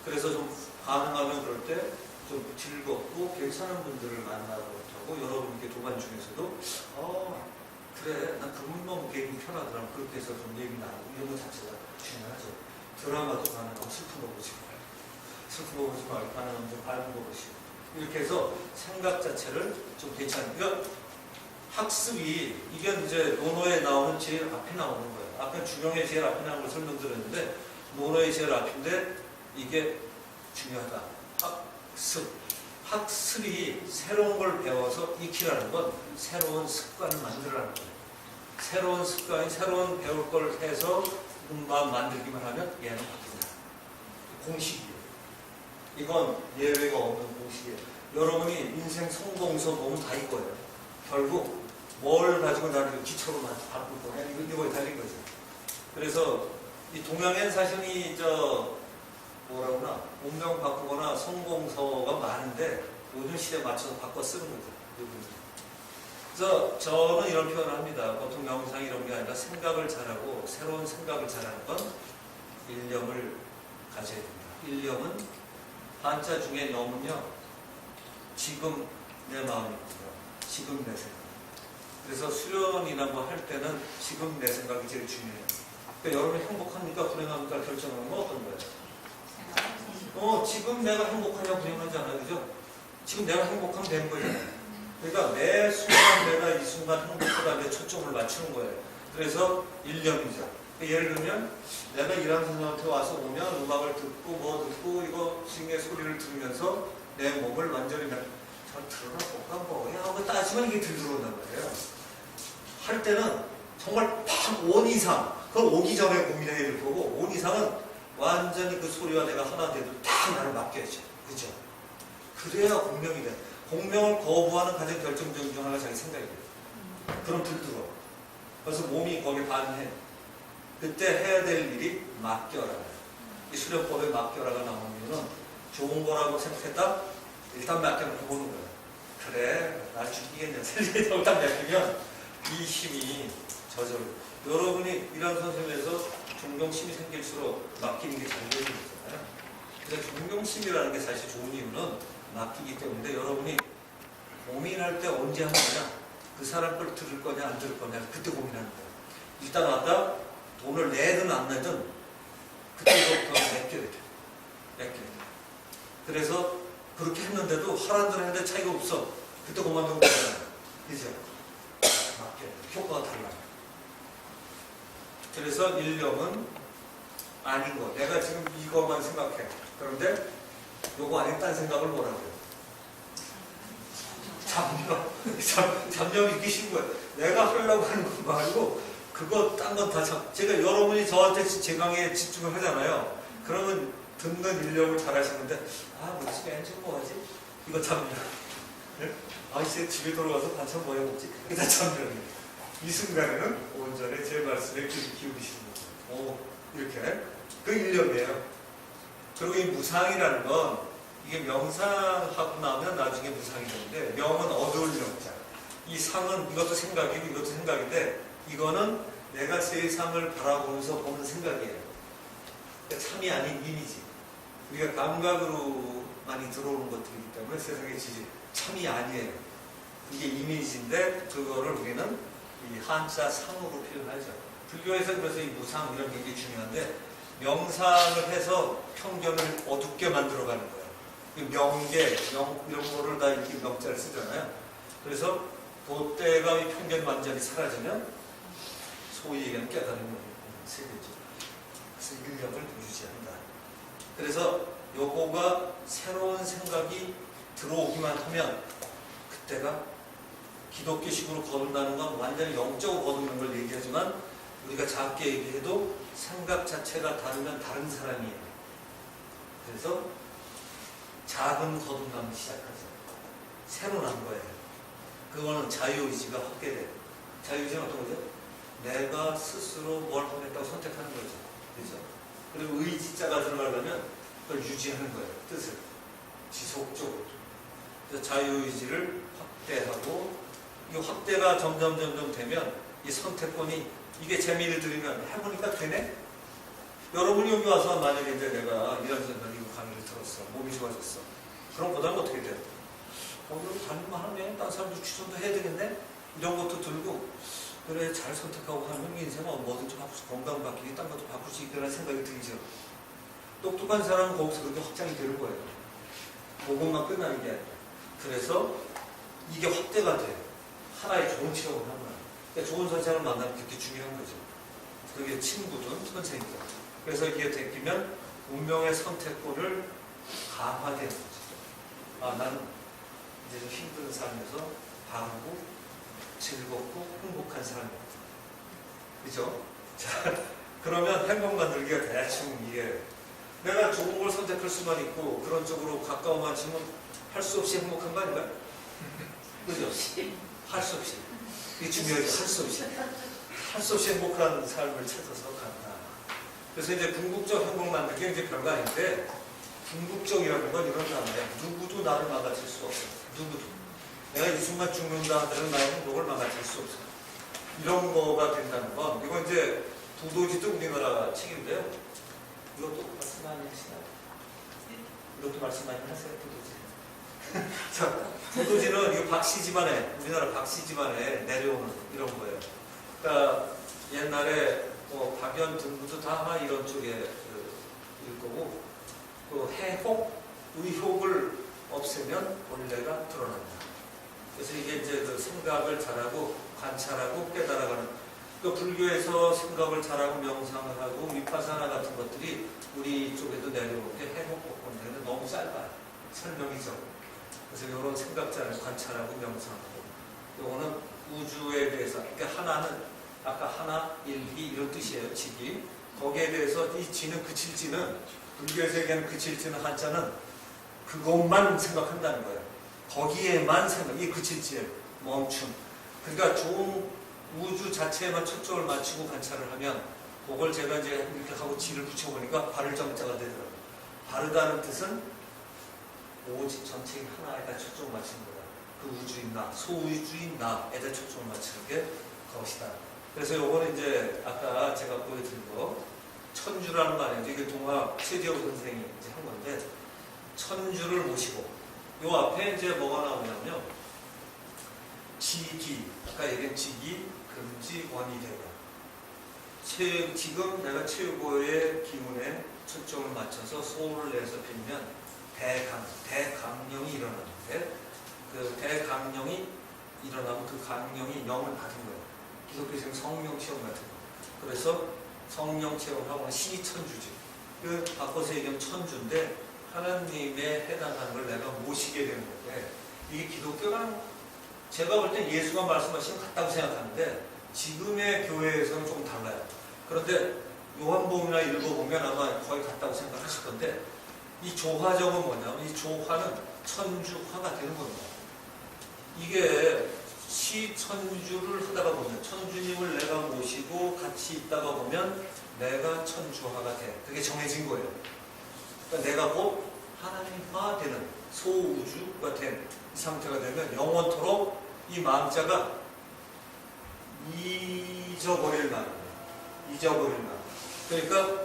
그래서 좀 가능하면 그럴 때 좀 즐겁고 괜찮은 분들을 만나고 여러분께 도반 중에서도 그래 난 그분 너무 개인이 편하더라 그렇게 해서 좀 얘기 나누고 이런 것 자체가 중요하죠. 드라마도 가능하고 슬픈 거 보지 말고 슬픈 거 보지 말고 가능하면 좀 밝은 거 보시고 이렇게 해서 생각 자체를 좀 괜찮은 그러니까 학습이 이게 이제 논어에 나오는 제일 앞에 나오는 거예요. 아까 주경에 제일 앞에 나오는 걸 설명드렸는데 논어의 제일 앞인데 이게 중요하다. 학습이 새로운 걸 배워서 익히라는 건 새로운 습관을 만들라는 거예요. 새로운 습관이 새로운 배울 걸 해서 마음 만들기만 하면 얘는 바뀐다. 공식이에요. 이건 예외가 없는 공식이에요. 여러분이 인생 성공서 보면 다 이거예요. 결국 뭘 가지고 나를 기초로 바꿀 거냐 이거에 달린 거죠. 그래서 이 동양엔 사실이 뭐라구나 운명 바꾸거나 성공서가 많은데 요즘 시대에 맞춰서 바꿔 쓰는 거죠. 그래서 저는 이런 표현을 합니다. 보통 명상 이런 게 아니라 생각을 잘하고 새로운 생각을 잘하는 건 일념을 가져야 됩니다. 일념은 한자 중에 염은요, 지금 내 마음이고요, 지금 내 생각. 그래서 수련이나 뭐 할 때는 지금 내 생각이 제일 중요해요. 그러니까 여러분이 행복합니까? 불행합니까? 결정하는 건 어떤 거예요? 지금 내가 행복하냐 불행하잖아요. 그죠? 지금 내가 행복하면 되는 거잖아요. 그러니까 매 순간 내가 이 순간 행복하다 내 초점을 맞추는 거예요. 그래서 일념이죠. 예를 들면 내가 일하는 선생님한테 와서 오면 음악을 듣고 뭐 듣고 이거 싱의 소리를 들으면서 내 몸을 완전히 잘 들어라 볼까 뭐야 하고 따지면 이게 들어온단 말이에요. 할 때는 정말 온 이상 그걸 오기 전에 고민해야 될 거고 온 이상은 완전히 그 소리와 내가 하나 돼도 다 나를 맡겨야죠. 그죠? 그래야 공명이 돼. 공명을 거부하는 가장 결정적인 중 하나가 자기 생각이에요. 그럼 들들어. 그래서 몸이 거기에 반해. 그때 해야 될 일이 맡겨라. 이 수련법에 맡겨라가 나오면은 좋은 거라고 생각했다? 일단 맡겨놓고 보는 거야. 그래, 날 죽이겠냐. 살리겠다고 딱 맡기면 이 힘이 저절로. 여러분이 이런 선생님에서 존경심이 생길수록 맡기는 게 잘 되는 거잖아요. 그래서 존경심이라는 게 사실 좋은 이유는 맡기기 때문에 여러분이 고민할 때 언제 하느냐, 그 사람 걸 들을 거냐 안 들을 거냐 그때 고민하는 거예요. 일단 왔다 돈을 내든 안 내든 그때부터 맡겨야 돼. 맡겨야 돼. 그래서 그렇게 했는데도 하라는 했는데 차이가 없어. 그때 그만두고 그러잖아요. 그죠? 맡겨야 돼. 효과가 달라요. 그래서 일념은 아닌 거. 내가 지금 이것만 생각해. 그런데 요거 안에 딴 생각을 뭐라고 해요? 잡념이 있기 쉬운 거예요. 내가 하려고 하는 거 말고 그거 딴 건 다 제가 여러분이 저한테 제 강의에 집중을 하잖아요. 그러면 듣는 인력을 잘 하시는데 우리 집에 엔진 뭐 하지? 이거 잡념. 네? 이제 집에 돌아가서 반찬 뭐 해먹지? 이게 다 잡념이에요. 이 순간에는 온전히 제 말씀에 귀를 기울이시는 거예요. 이렇게 그 인력이에요. 그리고 이 무상이라는 건 이게 명상하고 나면 나중에 무상이 되는데 명은 어두울 명자. 이 상은 이것도 생각이고 이것도 생각인데 이거는 내가 세상을 바라보면서 보는 생각이에요. 그러니까 참이 아닌 이미지. 우리가 감각으로 많이 들어오는 것들이기 때문에 세상의 지지 참이 아니에요. 이게 이미지인데 그거를 우리는 이 한자 상으로 표현하죠. 불교에서 그래서 이 무상 이런 게 굉장히 중요한데 명상을 해서 편견을 어둡게 만들어가는 거예요. 명계, 이런 거를 다 이렇게 명자를 쓰잖아요. 그래서 그때가 이 편견 완전히 사라지면 소위 얘기하는 깨달음이 세계죠. 그래서 인력을 유지한다. 그래서 요거가 새로운 생각이 들어오기만 하면 그때가 기독교식으로 거듭나는 건 완전히 영적으로 거듭나는 걸 얘기하지만 우리가 작게 얘기해도 생각 자체가 다르면 다른 사람이에요. 그래서 작은 거듭남을 시작하죠. 새로 난 거예요. 그거는 자유의지가 확대돼요. 자유의지는 어떤 거죠? 내가 스스로 뭘 하겠다고 선택하는 거죠. 그렇죠? 그리고 의지자가 들어가려면 그걸 유지하는 거예요. 뜻을. 지속적으로. 그래서 자유의지를 확대하고 이 확대가 점점 되면 이 선택권이 이게 재미를 들이면 해보니까 되네? 여러분이 여기 와서 만약에 이제 내가 이런 이거 강의를 들었어. 몸이 좋아졌어. 그럼 보다는 어떻게 돼요? 여기 다니만 하네. 딴 사람도 추천도 해야 되겠네? 이런 것도 들고 그래 잘 선택하고 하면 인생은 뭐든지 바꿀 수 건강 바뀌기 딴 것도 바꿀 수 있다는 생각이 들죠. 똑똑한 사람은 거기서 그렇게 확장이 되는 거예요. 그것만 끝나는 게 아니라. 그래서 이게 확대가 돼요. 하나의 좋은 체험을 하는 거예요. 그러니까 좋은 선생을 만나면 그렇게 중요한 거죠. 그게 친구든 선생이든. 그래서 이게 되면 운명의 선택권을 강화되는 거죠. 나는 이제 좀 힘든 삶에서 바르고 즐겁고 행복한 삶이다. 그죠? 자, 그러면 행복 만들기가 대충 이게 내가 좋은 걸 선택할 수만 있고 그런 쪽으로 가까워만 치면 할 수 없이 행복한 거 아닌가요? 그죠? 할 수 없이. 이게 중요하죠. 할 수 없이. 할 수 없이 행복한 삶을 찾아서 간다. 그래서 이제 궁극적 행복 만들기 이제 별거 아닌데 궁극적이라는 건 이런 단어예요. 누구도 나를 막아칠 수 없어. 누구도. 내가 이 순간 죽는다 하더라도 나의 행복을 망가뜨릴 수 없어. 이런 거가 된다는 건, 이거 이제 두도지도 우리나라 책인데요. 이것도 말씀 많이 하시나요? 이것도 말씀 많이 하세요, 두도지. 자, 두도지는 이거 박씨 집안에, 우리나라 박씨 집안에 내려오는 이런 거예요. 그러니까 옛날에 뭐 박연 등부도 다 아마 이런 쪽에 일 거고, 그 해혹, 의혹을 없애면 본래가 드러난다. 그래서 이게 이제 그 생각을 잘하고 관찰하고 깨달아가는, 그 불교에서 생각을 잘하고 명상을 하고 위파사나 같은 것들이 우리 쪽에도 내려오는 게 해목법인데 너무 짧아요. 설명이죠. 그래서 이런 생각 잘 관찰하고 명상하고, 요거는 우주에 대해서, 그러니까 하나는 아까 하나, 일기 이런 뜻이에요. 지기. 거기에 대해서 이 지는 그칠지는, 불교에서 얘기하는 그칠지는 한자는 그것만 생각한다는 거예요. 거기에만 생각, 이 그칠지에 멈춤. 그러니까 좋은 우주 자체에만 초점을 맞추고 관찰을 하면, 그걸 제가 이제 이렇게 하고 지를 붙여보니까 바를 정자가 되더라고요. 바르다는 뜻은 오직 전체인 하나에다 초점을 맞추는 거다. 그 우주인 나, 소우주인 나에다 초점을 맞추는 게 그것이다. 그래서 요거는 이제 아까 제가 보여드린 거, 천주라는 말이에요. 이게 동화 최재호 선생이 이제 한 건데, 천주를 모시고, 요 앞에 이제 뭐가 나오냐면, 지기, 아까 얘기한 지기, 금지, 원이 되다. 지금 내가 최고의 기운에 초점을 맞춰서 소를 내서 빌면 대강령이 일어나는데, 그 대강령이 일어나면 그 강령이 영을 받은 거예요. 기독교에서는 성령 체험 같은 거. 그래서 성령 체험하고는 시천주지. 그 바꿔서 얘기하면 천주인데, 하나님에 해당하는 걸 내가 모시게 되는 건데, 이게 기독교랑 제가 볼 때 예수가 말씀하신 것 같다고 생각하는데, 지금의 교회에서는 좀 달라요. 그런데 요한복음이나 읽어보면 아마 거의 같다고 생각하실 건데, 이 조화정은 뭐냐면, 이 조화는 천주화가 되는 겁니다. 이게 시천주를 하다가 보면, 천주님을 내가 모시고 같이 있다가 보면 내가 천주화가 돼. 그게 정해진 거예요. 그러니까 내가 곧 하나님화 되는, 소우주가 된 이 상태가 되면 영원토록 이 마음자가 잊어버릴 날, 잊어버릴 날. 그러니까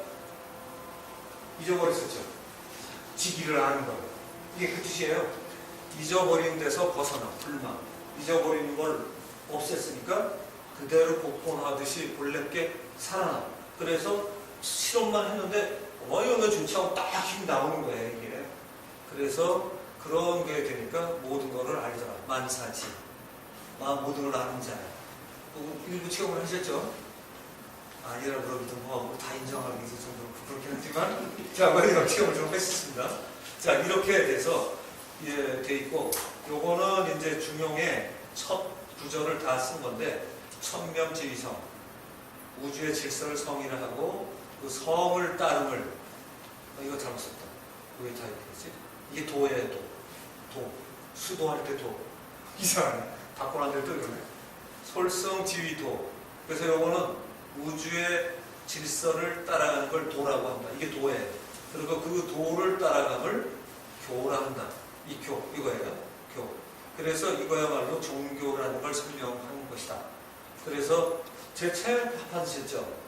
잊어버렸었죠. 지기를 아는 거. 이게 그 뜻이에요. 잊어버린 데서 벗어나, 불망. 잊어버린 걸 없앴으니까 그대로 복권하듯이 본래께 살아나. 그래서 실험만 했는데 이거 좋지 않고 딱 힘이 나오는 거예요, 이게. 그래서 그런 게 되니까 모든 거를 알더라. 만사지. 모든 걸 아는 자야. 일부 체험을 하셨죠? 아니라 그러기도 뭐 다 인정하기 정도로 그렇긴 하지만, 자, 마지막 체험을 좀 했습니다. 자, 이렇게 돼서 돼 있고, 요거는 이제 중용의 첫 구절을 다 쓴 건데, 천명지위성, 우주의 질서를 성의를 하고 그 성을 따름을, 이거 잘못 썼다. 왜 다 이렇게 했지? 이게 도예요, 도. 수도할 때 도. 이상하네. 바꿔놨는데 또 이러네. 솔성지위도. 그래서 요거는 우주의 질서를 따라가는 걸 도라고 합니다. 이게 도예요. 그리고 그 도를 따라감을 교라 한다. 이 교, 이거예요. 교. 그래서 이거야말로 종교라는 걸 설명하는 것이다. 그래서 제 책 받으셨죠?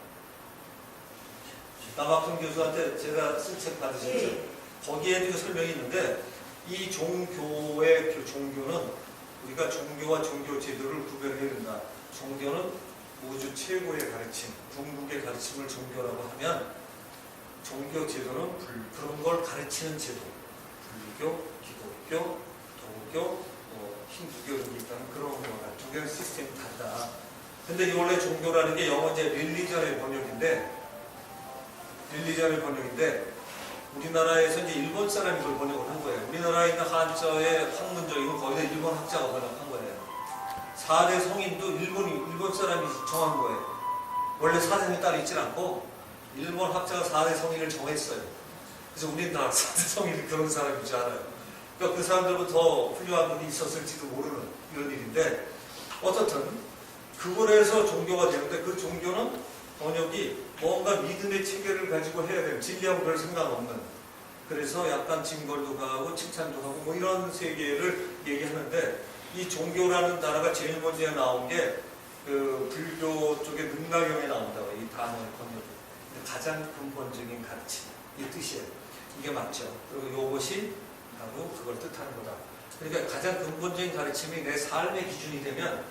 남학순 교수한테 제가 쓴 책 받으셨죠? 예. 거기에도 그 설명이 있는데, 이 종교의 종교는 우리가 종교와 종교 제도를 구별해야 된다. 종교는 우주 최고의 가르침, 궁극의 가르침을 종교라고 하면, 종교 제도는 그런 걸 가르치는 제도. 불교, 기독교, 도교, 힌두교 이런 게 있다는 그런 거가 두 개의 시스템이 다르다. 근데 이 원래 종교라는 게 영어 이제 릴리전의 번역인데, 우리나라에서 이제 일본 사람이 그걸 번역을 한 거예요. 우리나라에 있는 한자의 학문적이고 거의 다 일본 학자가 번역한 거예요. 4대 성인도 일본 사람이 정한 거예요. 원래 4대 성이 따로 있진 않고 일본 학자가 4대 성인을 정했어요. 그래서 우리는 다 4대 성인이 그런 사람인 줄 알아요. 그러니까 그 사람들은 더 훌륭한 분이 있었을지도 모르는 이런 일인데, 어떻든 그걸 해서 종교가 되는데, 그 종교는 번역이 뭔가 믿음의 체계를 가지고 해야 돼요. 진리하고 별 상관없는. 그래서 약간 징벌도 가고 칭찬도 하고 뭐 이런 세계를 얘기하는데, 이 종교라는 단어가 제일 먼저 나온 게 그 불교 쪽의 능가경에 나온다고 이 단어의 번역이. 가장 근본적인 가르침 이 뜻이에요. 이게 맞죠. 그리고 이것이 바로 그걸 뜻하는 거다. 그러니까 가장 근본적인 가르침이 내 삶의 기준이 되면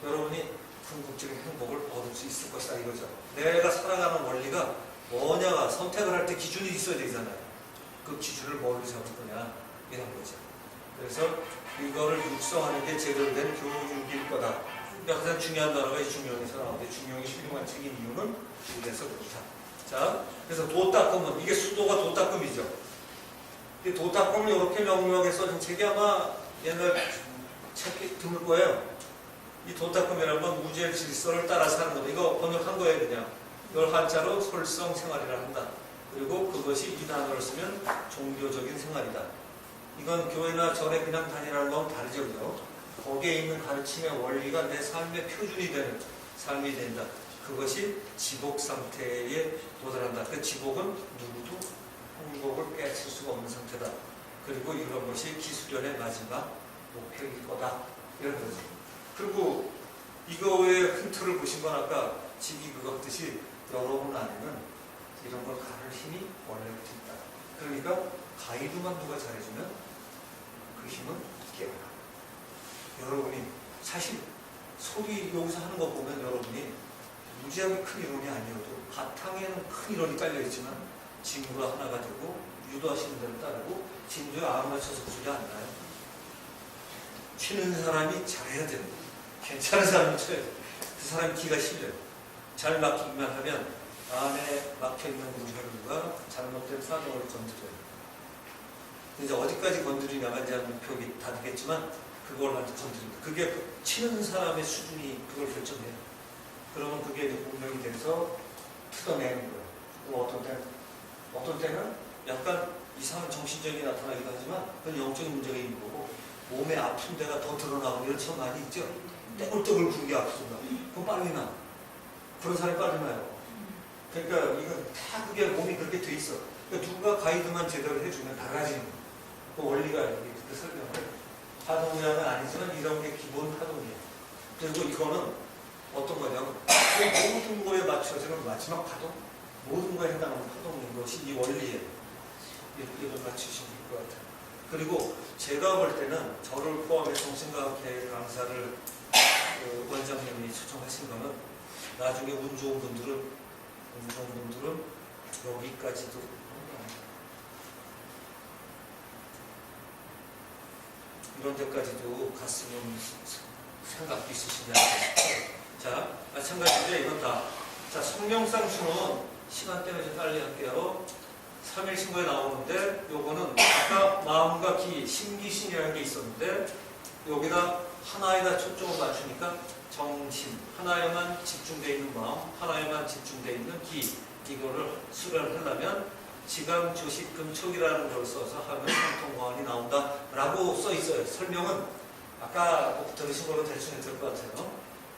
여러분이 궁극적인 행복을 얻을 수 있을 것이다 이거죠. 내가 살아가는 원리가 뭐냐가 선택을 할 때 기준이 있어야 되잖아요. 그 기준을 뭘로 잡을 거냐 이런 거죠. 그래서 이거를 육성하는 게 제대로 된 교육일 거다. 그러니까 가장 중요한 단어가 이 중용에서 나오는데 중용이 훌륭한 책인 이유는 이래서 그렇다. 자, 그래서 도닦음은 이게 수도가 도닦음이죠. 이 도닦음을 이렇게 명료하게 써진 책이 아마 옛날 책이 드물 거예요. 이 도닦음이라는 건 무죄 질서를 따라서 하는 겁니다. 이거 번역한 거예요, 그냥. 이걸 한자로 솔성 생활이라 한다. 그리고 그것이 이 단어를 쓰면 종교적인 생활이다. 이건 교회나 절에 그냥 다니라는 건 다르죠, 그죠? 거기에 있는 가르침의 원리가 내 삶의 표준이 되는 삶이 된다. 그것이 지복 상태에 도달한다. 그 지복은 누구도 행복을 깨칠 수가 없는 상태다. 그리고 이런 것이 기수련의 마지막 목표일 거다. 이런 거죠. 그리고 이거 외에 큰 틀을 보신 건 아까 지기 그거 뜻이 여러분 안에는 이런 걸 가를 힘이 원래부터 있다. 그러니까 가이드만 누가 잘해주면 그 힘은 깨어나. 여러분이 사실 소리 여기서 하는 거 보면 여러분이 무지하게 큰 이론이 아니어도 바탕에는 큰 이론이 깔려있지만 진구가 하나가 되고 유도하시는 대로 따르고 진도에 아무나 쳐서 그 소리 안 나요. 치는 사람이 잘해야 됩니다. 괜찮은 사람이 쳐야 돼요. 그 사람이 기가 실려요. 잘 막히기만 하면 안에 막혀있는 혈류가 잘못된 사정을 건드려요. 이제 어디까지 건드리냐가 이제 목표가 다 되겠지만 그걸 건드립니다. 그게 치는 사람의 수준이 그걸 결정해요. 그러면 그게 운명이 돼서 뜯어내는 거예요. 어떤 때는 약간 이상한 정신적이 나타나기도 하지만 그건 영적인 문제가 있는 거고 몸에 아픈 데가 더 드러나고 이런 참 많이 있죠. 떼굴떼굴 구는 게 아프다. 그럼 빨리 나. 그런 사람이 빨리 나요. 그러니까 이건 다 그게 몸이 그렇게 돼 있어. 그러니까 누가 가이드만 제대로 해주면 달라지는 거예요. 그 원리가 이렇게 설명을 파동량은 아니지만 이런 게 기본 파동이에요. 그리고 이거는 어떤 거냐면 모든 거에 맞춰지는 마지막 파동, 모든 거에 해당하는 파동인 것이 이 원리예요. 이걸 맞추시면 될 것 같아요. 그리고 제가 볼 때는 저를 포함해 정신과학회 강사를 원장님이 초청하신 거는 나중에 운 좋은 분들은 여기까지도 이런 데까지도 갔으면 생각도 있으시냐. 자, 마찬가지로 이건 다. 자, 성령상 수는 시간 때문에 좀 빨리 할게요. 3일 신고에 나오는데 요거는 아까 마음과 기, 심기신이라는 게 있었는데 여기다 하나에다 초점을 맞추니까 정신, 하나에만 집중되어 있는 마음, 하나에만 집중되어 있는 기, 이거를 수련을 하려면 지감, 조식, 금촉이라는 걸 써서 하면 성통화환이 나온다 라고 써 있어요. 설명은 아까 들으신 걸로 대충 될 것 같아요.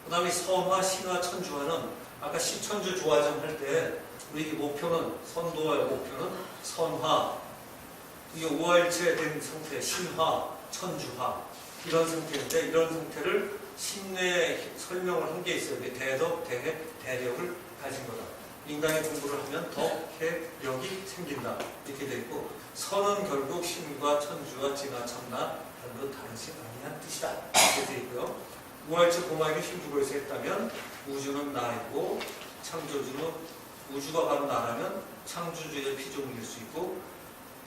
그 다음에 선화, 신화, 천주화는 아까 신천주 조화점 할 때 우리 목표는 선도의 목표는 선화, 이게 우화일체 된 상태, 신화, 천주화 이런 상태인데 이런 상태를 신내에 설명을 한 게 있어요. 대덕, 대해, 대력을 가진 거다. 인간의 공부를 하면 덕해력이 생긴다. 이렇게 되어 있고 선은 결국 신과 천주와 진화, 참나 별로 다르지 아니한 뜻이다. 이렇게 되어 있고요. 우화일체 공학이 힘주고에서 했다면 우주는 나이고 창조주는 우주가 바로 나라면 창조주의 피조물일 수 있고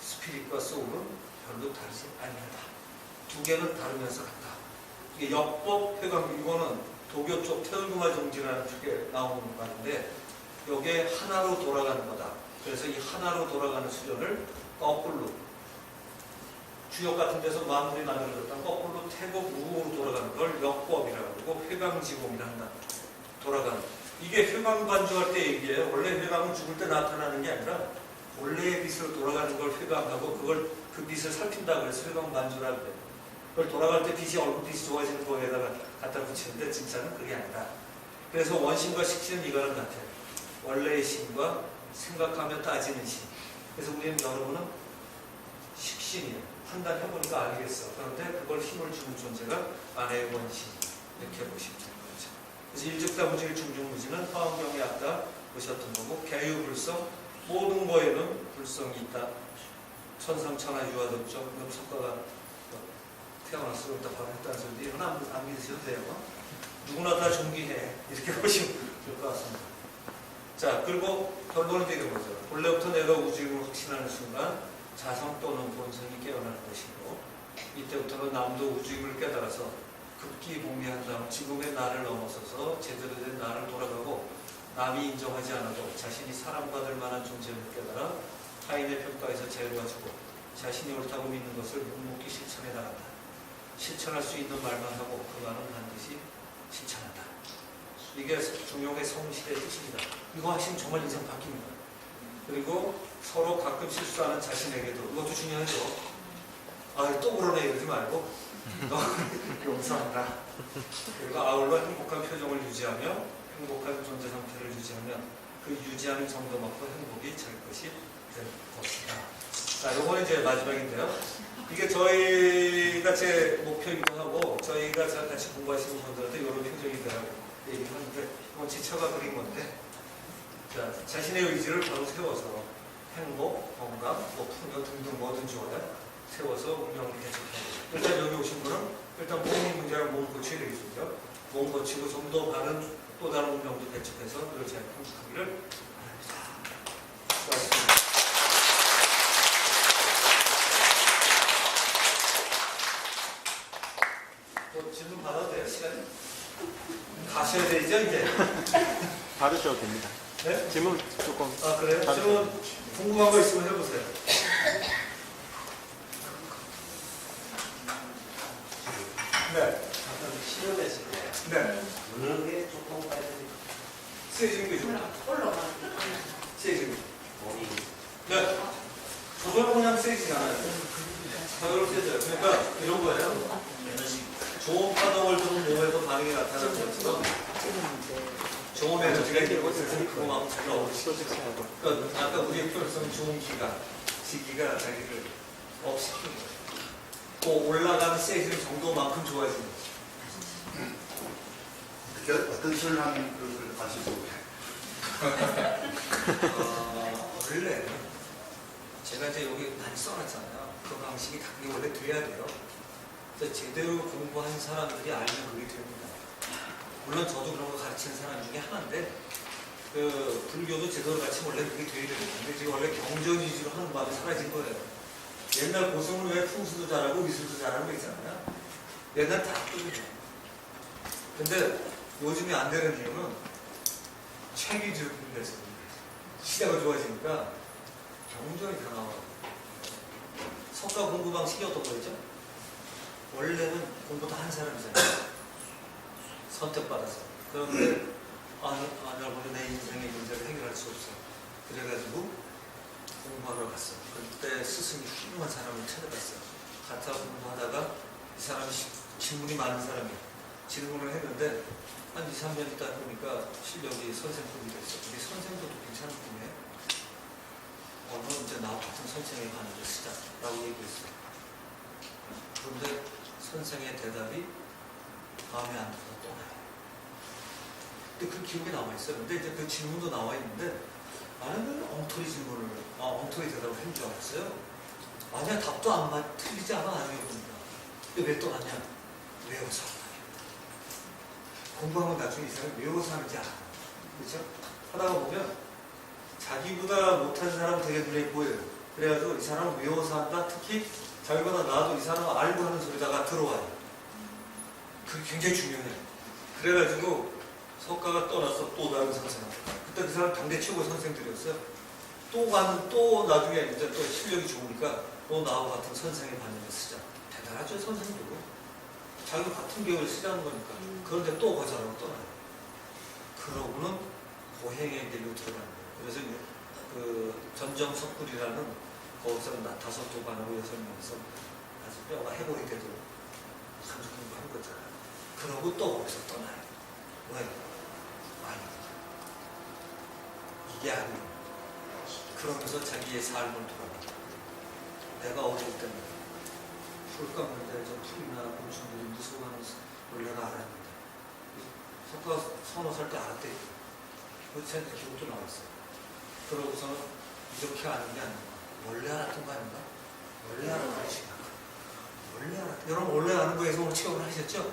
스피릿과 소울은 별로 다르지 아니하다. 두 개는 다르면서 같다. 이게 역법 회광 이거는 도교 쪽 태울구마 정지라는 쪽에 나오는 말인데 이게 하나로 돌아가는 거다. 그래서 이 하나로 돌아가는 수련을 거꾸로 주역 같은 데서 마무리 만들어졌던 거꾸로 태국 우으로 돌아가는 걸 역법이라고 그러고 회광지공이라 한다. 돌아가는. 이게 회광반주할 때 얘기예요. 원래 회광은 죽을 때 나타나는 게 아니라 원래의 빛으로 돌아가는 걸 회광하고 그걸 그 빛을 살핀다 그래서 회광반주라고 그래요. 그걸 돌아갈 때 빛이 얼굴빛이 좋아지는 거에다가 갖다 붙이는데 진짜는 그게 아니다. 그래서 원신과 식신은 이거랑 같아요. 원래의 신과 생각하며 따지는 신. 그래서 우리는 여러분은 식신 신이에요. 판단해보니까 알겠어. 그런데 그걸 힘을 주는 존재가 아내의 원신. 이렇게 보시면 되는 거죠. 그래서 일즉다무지 일중중무지는 화엄경에 아까 보셨던 거고, 개유불성, 모든 거에는 불성이 있다. 천상천하 유화덕정, 그럼 석가가 태어났어. 그러다 바로 했다는 소리. 이건 안 믿으셔도 돼요. 누구나 다 존귀해. 이렇게 보시면 될 것 같습니다. 자, 그리고 결론은 이런 거죠. 본래부터 내가 우주임을 확신하는 순간 자성 또는 본성이 깨어나는 것이고, 이때부터는 남도 우주임을 깨달아서 급기복리한 다음 지금의 나를 넘어서서 제대로 된 나를 돌아가고, 남이 인정하지 않아도 자신이 사랑받을 만한 존재를 깨달아 타인의 평가에서 자유해주고 자신이 옳다고 믿는 것을 묵묵히 실천해 나간다. 실천할 수 있는 말만 하고 그 말은 반드시 실천한다. 이게 중용의 성실의 뜻입니다. 이거 하시면 정말 인생 바뀝니다. 그리고 서로 가끔 실수하는 자신에게도 이것도 중요하죠. 또 그러네 이러지 말고 너 용서한다. 그리고 아울러 행복한 표정을 유지하며 행복한 존재 상태를 유지하며 그 유지하는 정도만큼 행복이 자기 것이 될 것이다. 자, 요거는 이제 마지막인데요. 이게 저희가 제 목표이기도 하고 저희가 같이 공부하시는 분들한테 이런 표정이더라고요. 얘기하는데 이건 제 처가 그린 건데, 자, 자신의 의지를 바로 세워서 행복, 건강, 풍요 등등 뭐든 좋아요. 세워서 운명을 개척하고, 일단 여기 오신 분은 일단 몸이 문제랑 몸 고쳐야 되겠죠. 몸 고치고 좀 더 바른 또 다른 운명도 개척해서 그걸 잘 행복하기를 바랍니다. 수고하셨습니다. 질문 받아도 돼요? 시간이? 가셔야 되죠 이제? 받으셔도 됩니다. 네? 질문 조금. 그래요? 질문 궁금한 거 있으면 해보세요. 네. 실험했을 때 네. 어느 게 조금 빠야 됩니까? 세진기죠. 올라가. 세진기. 몸이 네. 저절로 그냥 세지지 않아요. 저절로 세져요. 그러니까 이런 거예요. 좋은 파동을 두는 몸에서 반응이 나타나는 것처럼 좋은 에너지가 있는 곳에서 그만큼 잘 나오죠. 그러니까 아까 우리의 표현성 좋은 기가, 지기가 자기를 업시키는 거예요. 그 올라가는 세지는 정도만큼 좋아지는 거죠. 어떤 소리를 하면 그걸 아시고 원래 제가 이제 여기 많이 써놨잖아요. 그 방식이 다 그게 원래 돼야 돼요. 그래서 제대로 공부한 사람들이 알면 그게 됩니다. 물론 저도 그런 거 가르치는 사람 중에 하나인데, 그 불교도 제대로 가르치면 원래 그게 돼야 됩니다. 근데 지금 원래 경전 위주로 하는 마음이 사라진 거예요. 옛날 고승은 왜 풍수도 잘하고 미술도 잘하는 거 있잖아요. 옛날 다 그거죠. 근데 요즘에 안 되는 이유는 책 위주로 공부해서 시대가 좋아지니까 경전이 다 나와요. 석가 공부 방식이 어떤 거였죠? 원래는 공부 다 한 사람이잖아요. 선택받아서. 그런데 나 보면 내 인생의 문제를 해결할 수 없어. 그래가지고 공부하러 갔어. 그때 스승이 훌륭한 사람을 찾아갔어요. 같아 공부하다가 이 사람이 질문이 많은 사람이에요. 질문을 했는데 한 2, 3년 있다 보니까 실력이 선생급이 됐어. 근데 선생도 괜찮은 분이에요. 너 이제 나 같은 선생에 가는 걸 쓰자 라고 얘기했어요. 그런데 선생의 대답이 마음에 안 들어서 떠나요. 근데 그 기억에 남아있어요. 근데 이제 그 질문도 나와 있는데 나는 엉터리 질문을, 엉터리 대답을 한 줄 알았어요. 아니야, 답도 틀리지 않아, 나중에 보니까. 근데 왜 떠났냐? 외워서 한다니. 공부하면 나중에 이 사람이 외워서 하는지 알아. 그렇죠? 하다가 보면 자기보다 못한 사람은 되게 눈에 보여요. 그래가지고 이 사람은 외워서 한다. 특히 자기보다 나도 이 사람은 알고 하는 소리다가 들어와요. 그게 굉장히 중요해요. 그래가지고 석가가 떠나서 또 다른 선생. 그때 그 사람 당대 최고 선생들이었어요. 또 나중에 이제 또 실력이 좋으니까 너 나하고 같은 선생의 반영을 쓰자. 대단하죠, 선생도. 자기 같은 교육을 쓰자는 거니까. 그런데 또 거절하고 떠나요. 그러고는 보행의 길로 들어가는 거예요. 그래서 그 전정석굴이라는 거기서 5도반하고 6명에서 아주 뼈가 해골이 돼도 삼수 공부한 거잖아요. 그러고 또 거기서 떠나요. 왜? 아니, 이게 아니에요. 그러면서 자기의 삶을 돌아봐. 내가 어릴 때는 풀 깎는데 저 풀이나 곤충들이 무서워하는 걸 내가 알았는데 석가 서너 살 때 알았대. 그래서 기억도 나왔어요. 그러고서는 이렇게 아는 게 아닌가. 원래 알았던 거 아닌가? 원래 알았던 것인가? 원래 알았던, 여러분 원래 아는 거에서 오늘 체험을 하셨죠?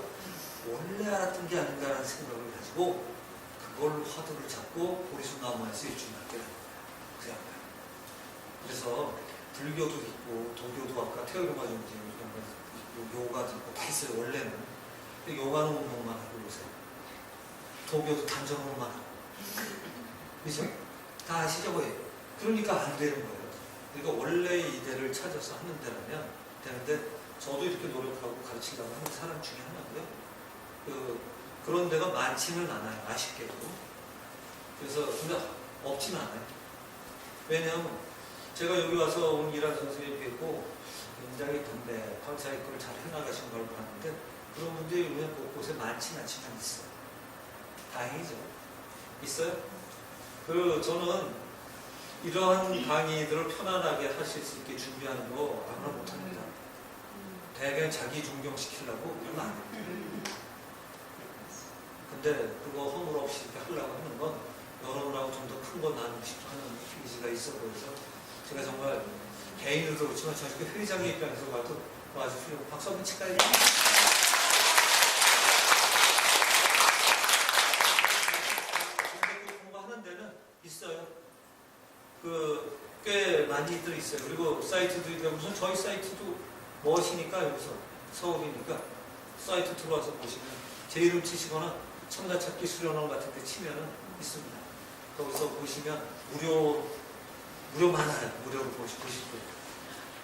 원래 알았던 게 아닌가라는 생각을 가지고 그걸 화두를 잡고 보리수 나무에서 일주일밖에 그 양반. 그래서 불교도 있고 도교도 아까 태어나가 좀 있고 요가도 있고 다 있어요 원래는. 근데 요가는 운동만 하고 요새 도교도 단전 운동만 하고 그죠? 다 아시죠? 왜? 그러니까 안 되는 거예요. 그러니까 원래의 이대를 찾아서 하는 데라면 되는데 저도 이렇게 노력하고 가르치려고 하는 사람 중에 하나고요. 그런 데가 많지는 않아요. 아쉽게도. 그래서 근데 없지는 않아요. 왜냐하면 제가 여기 와서 오늘 이란 선생님 뵙고 굉장히 담백하고 자기 걸 잘 해나가신 걸 봤는데 그런 분들이 그냥 곳곳에 많지는 않지만 있어요. 다행이죠. 있어요? 저는 이러한 강의들을 편안하게 하실 수 있게 준비하는 거 아무나 못합니다. 대개 자기 존경시키려고 그러면 안 돼요. 근데 그거 허물 없이 이렇게 하려고 하는 건 여러분하고 좀 더 큰 거 나누고 싶어 하는 의지가 있어 보여서 제가 정말 개인으로도 그렇지만 저렇게 회장의 입장에서 봐도 아주 훌륭한 박수 한번 칠까요? 공부하는 데는 있어요. 꽤 많이들 있어요. 그리고 사이트도 있고 무슨 저희 사이트도 멋이니까 여기서 서울이니까 사이트 들어와서 보시면 제 이름 치시거나 청가찾기 수련원 같은 데 치면은 있습니다. 거기서 보시면 무료 많아요. 무료로 보실 거예요.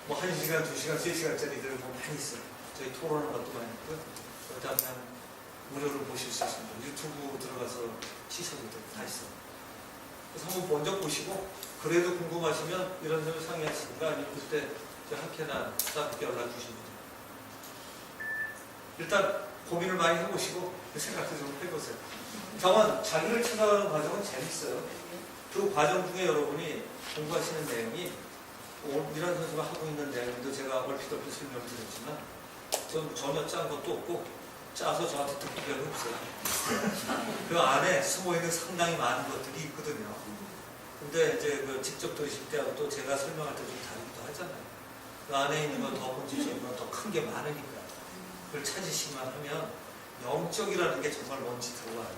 뭐 1시간, 2시간, 3시간짜리들 뭐 많이 있어요. 저희 토론하는 것도 많이 있고요. 그다음에 무료로 보실 수 있습니다. 유튜브 들어가서 치셔도 다 있어요. 그래서 한번 먼저 보시고 그래도 궁금하시면 이런 점을 상의하시든가 아니면 그때 학회나 스타프께 연락 주시면 돼요. 일단 고민을 많이 해보시고 생각도 좀 해보세요. 다만 자기를 찾아가는 과정은 재밌어요. 그 과정 중에 여러분이 공부하시는 내용이 이란 선수가 하고 있는 내용도 제가 얼핏 설명을 드렸지만 전 전혀 짠 것도 없고 짜서 저한테 듣기 별로 없어요. 그 안에 숨어있는 상당히 많은 것들이 있거든요. 근데 이제 직접 들으실 때하고 또 제가 설명할 때 좀 다르기도 하잖아요. 그 안에 있는 건 더 본질적인 더 큰 게 많으니까 그걸 찾으시기만 하면 영적이라는 게 정말 뭔지 들어와요.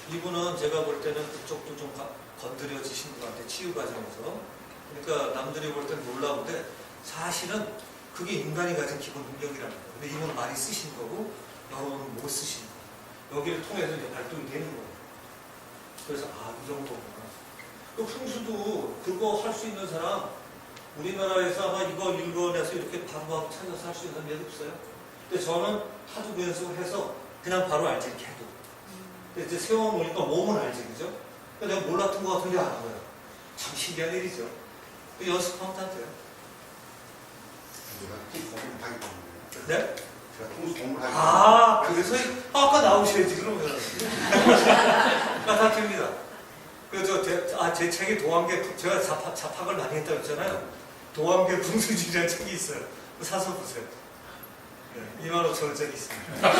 이분은 제가 볼 때는 그쪽도 좀 건드려지신 것 같아요. 치유 과정에서. 그러니까 남들이 볼 때는 놀라운데 사실은 그게 인간이 가진 기본 능력이라는 거예요. 근데 이분은 많이 쓰시는 거고 여러분은 못 쓰시는 거예요. 여기를 통해서 이제 발동이 되는 거예요. 그래서 이 정도구나. 그 풍수도 그거 할 수 있는 사람 우리나라에서 아마 이거 읽어내서 이렇게 바로바로 찾아서 할 수 있는 사람이 없어요. 근데 저는 하도 연습을 해서 그냥 바로 알지 이렇게 해도. 근데 이제 세워놓으니까 몸은 알지 그죠? 근데 내가 몰랐던 것 같은데 아는 거예요. 참 신기한 일이죠. 연습하면 다 돼요. 제가 통수 공부를 하기 때문에. 네? 제가 통수 공부를 하기 때문에. 그래서 아까 나오셔야지 그러면. 다 됩니다. 제 책이 도안계, 제가 자학을 많이 했다고 했잖아요. 도안계 풍수지라는 책이 있어요. 사서 보세요. 네, 25,000원짜리 있습니다.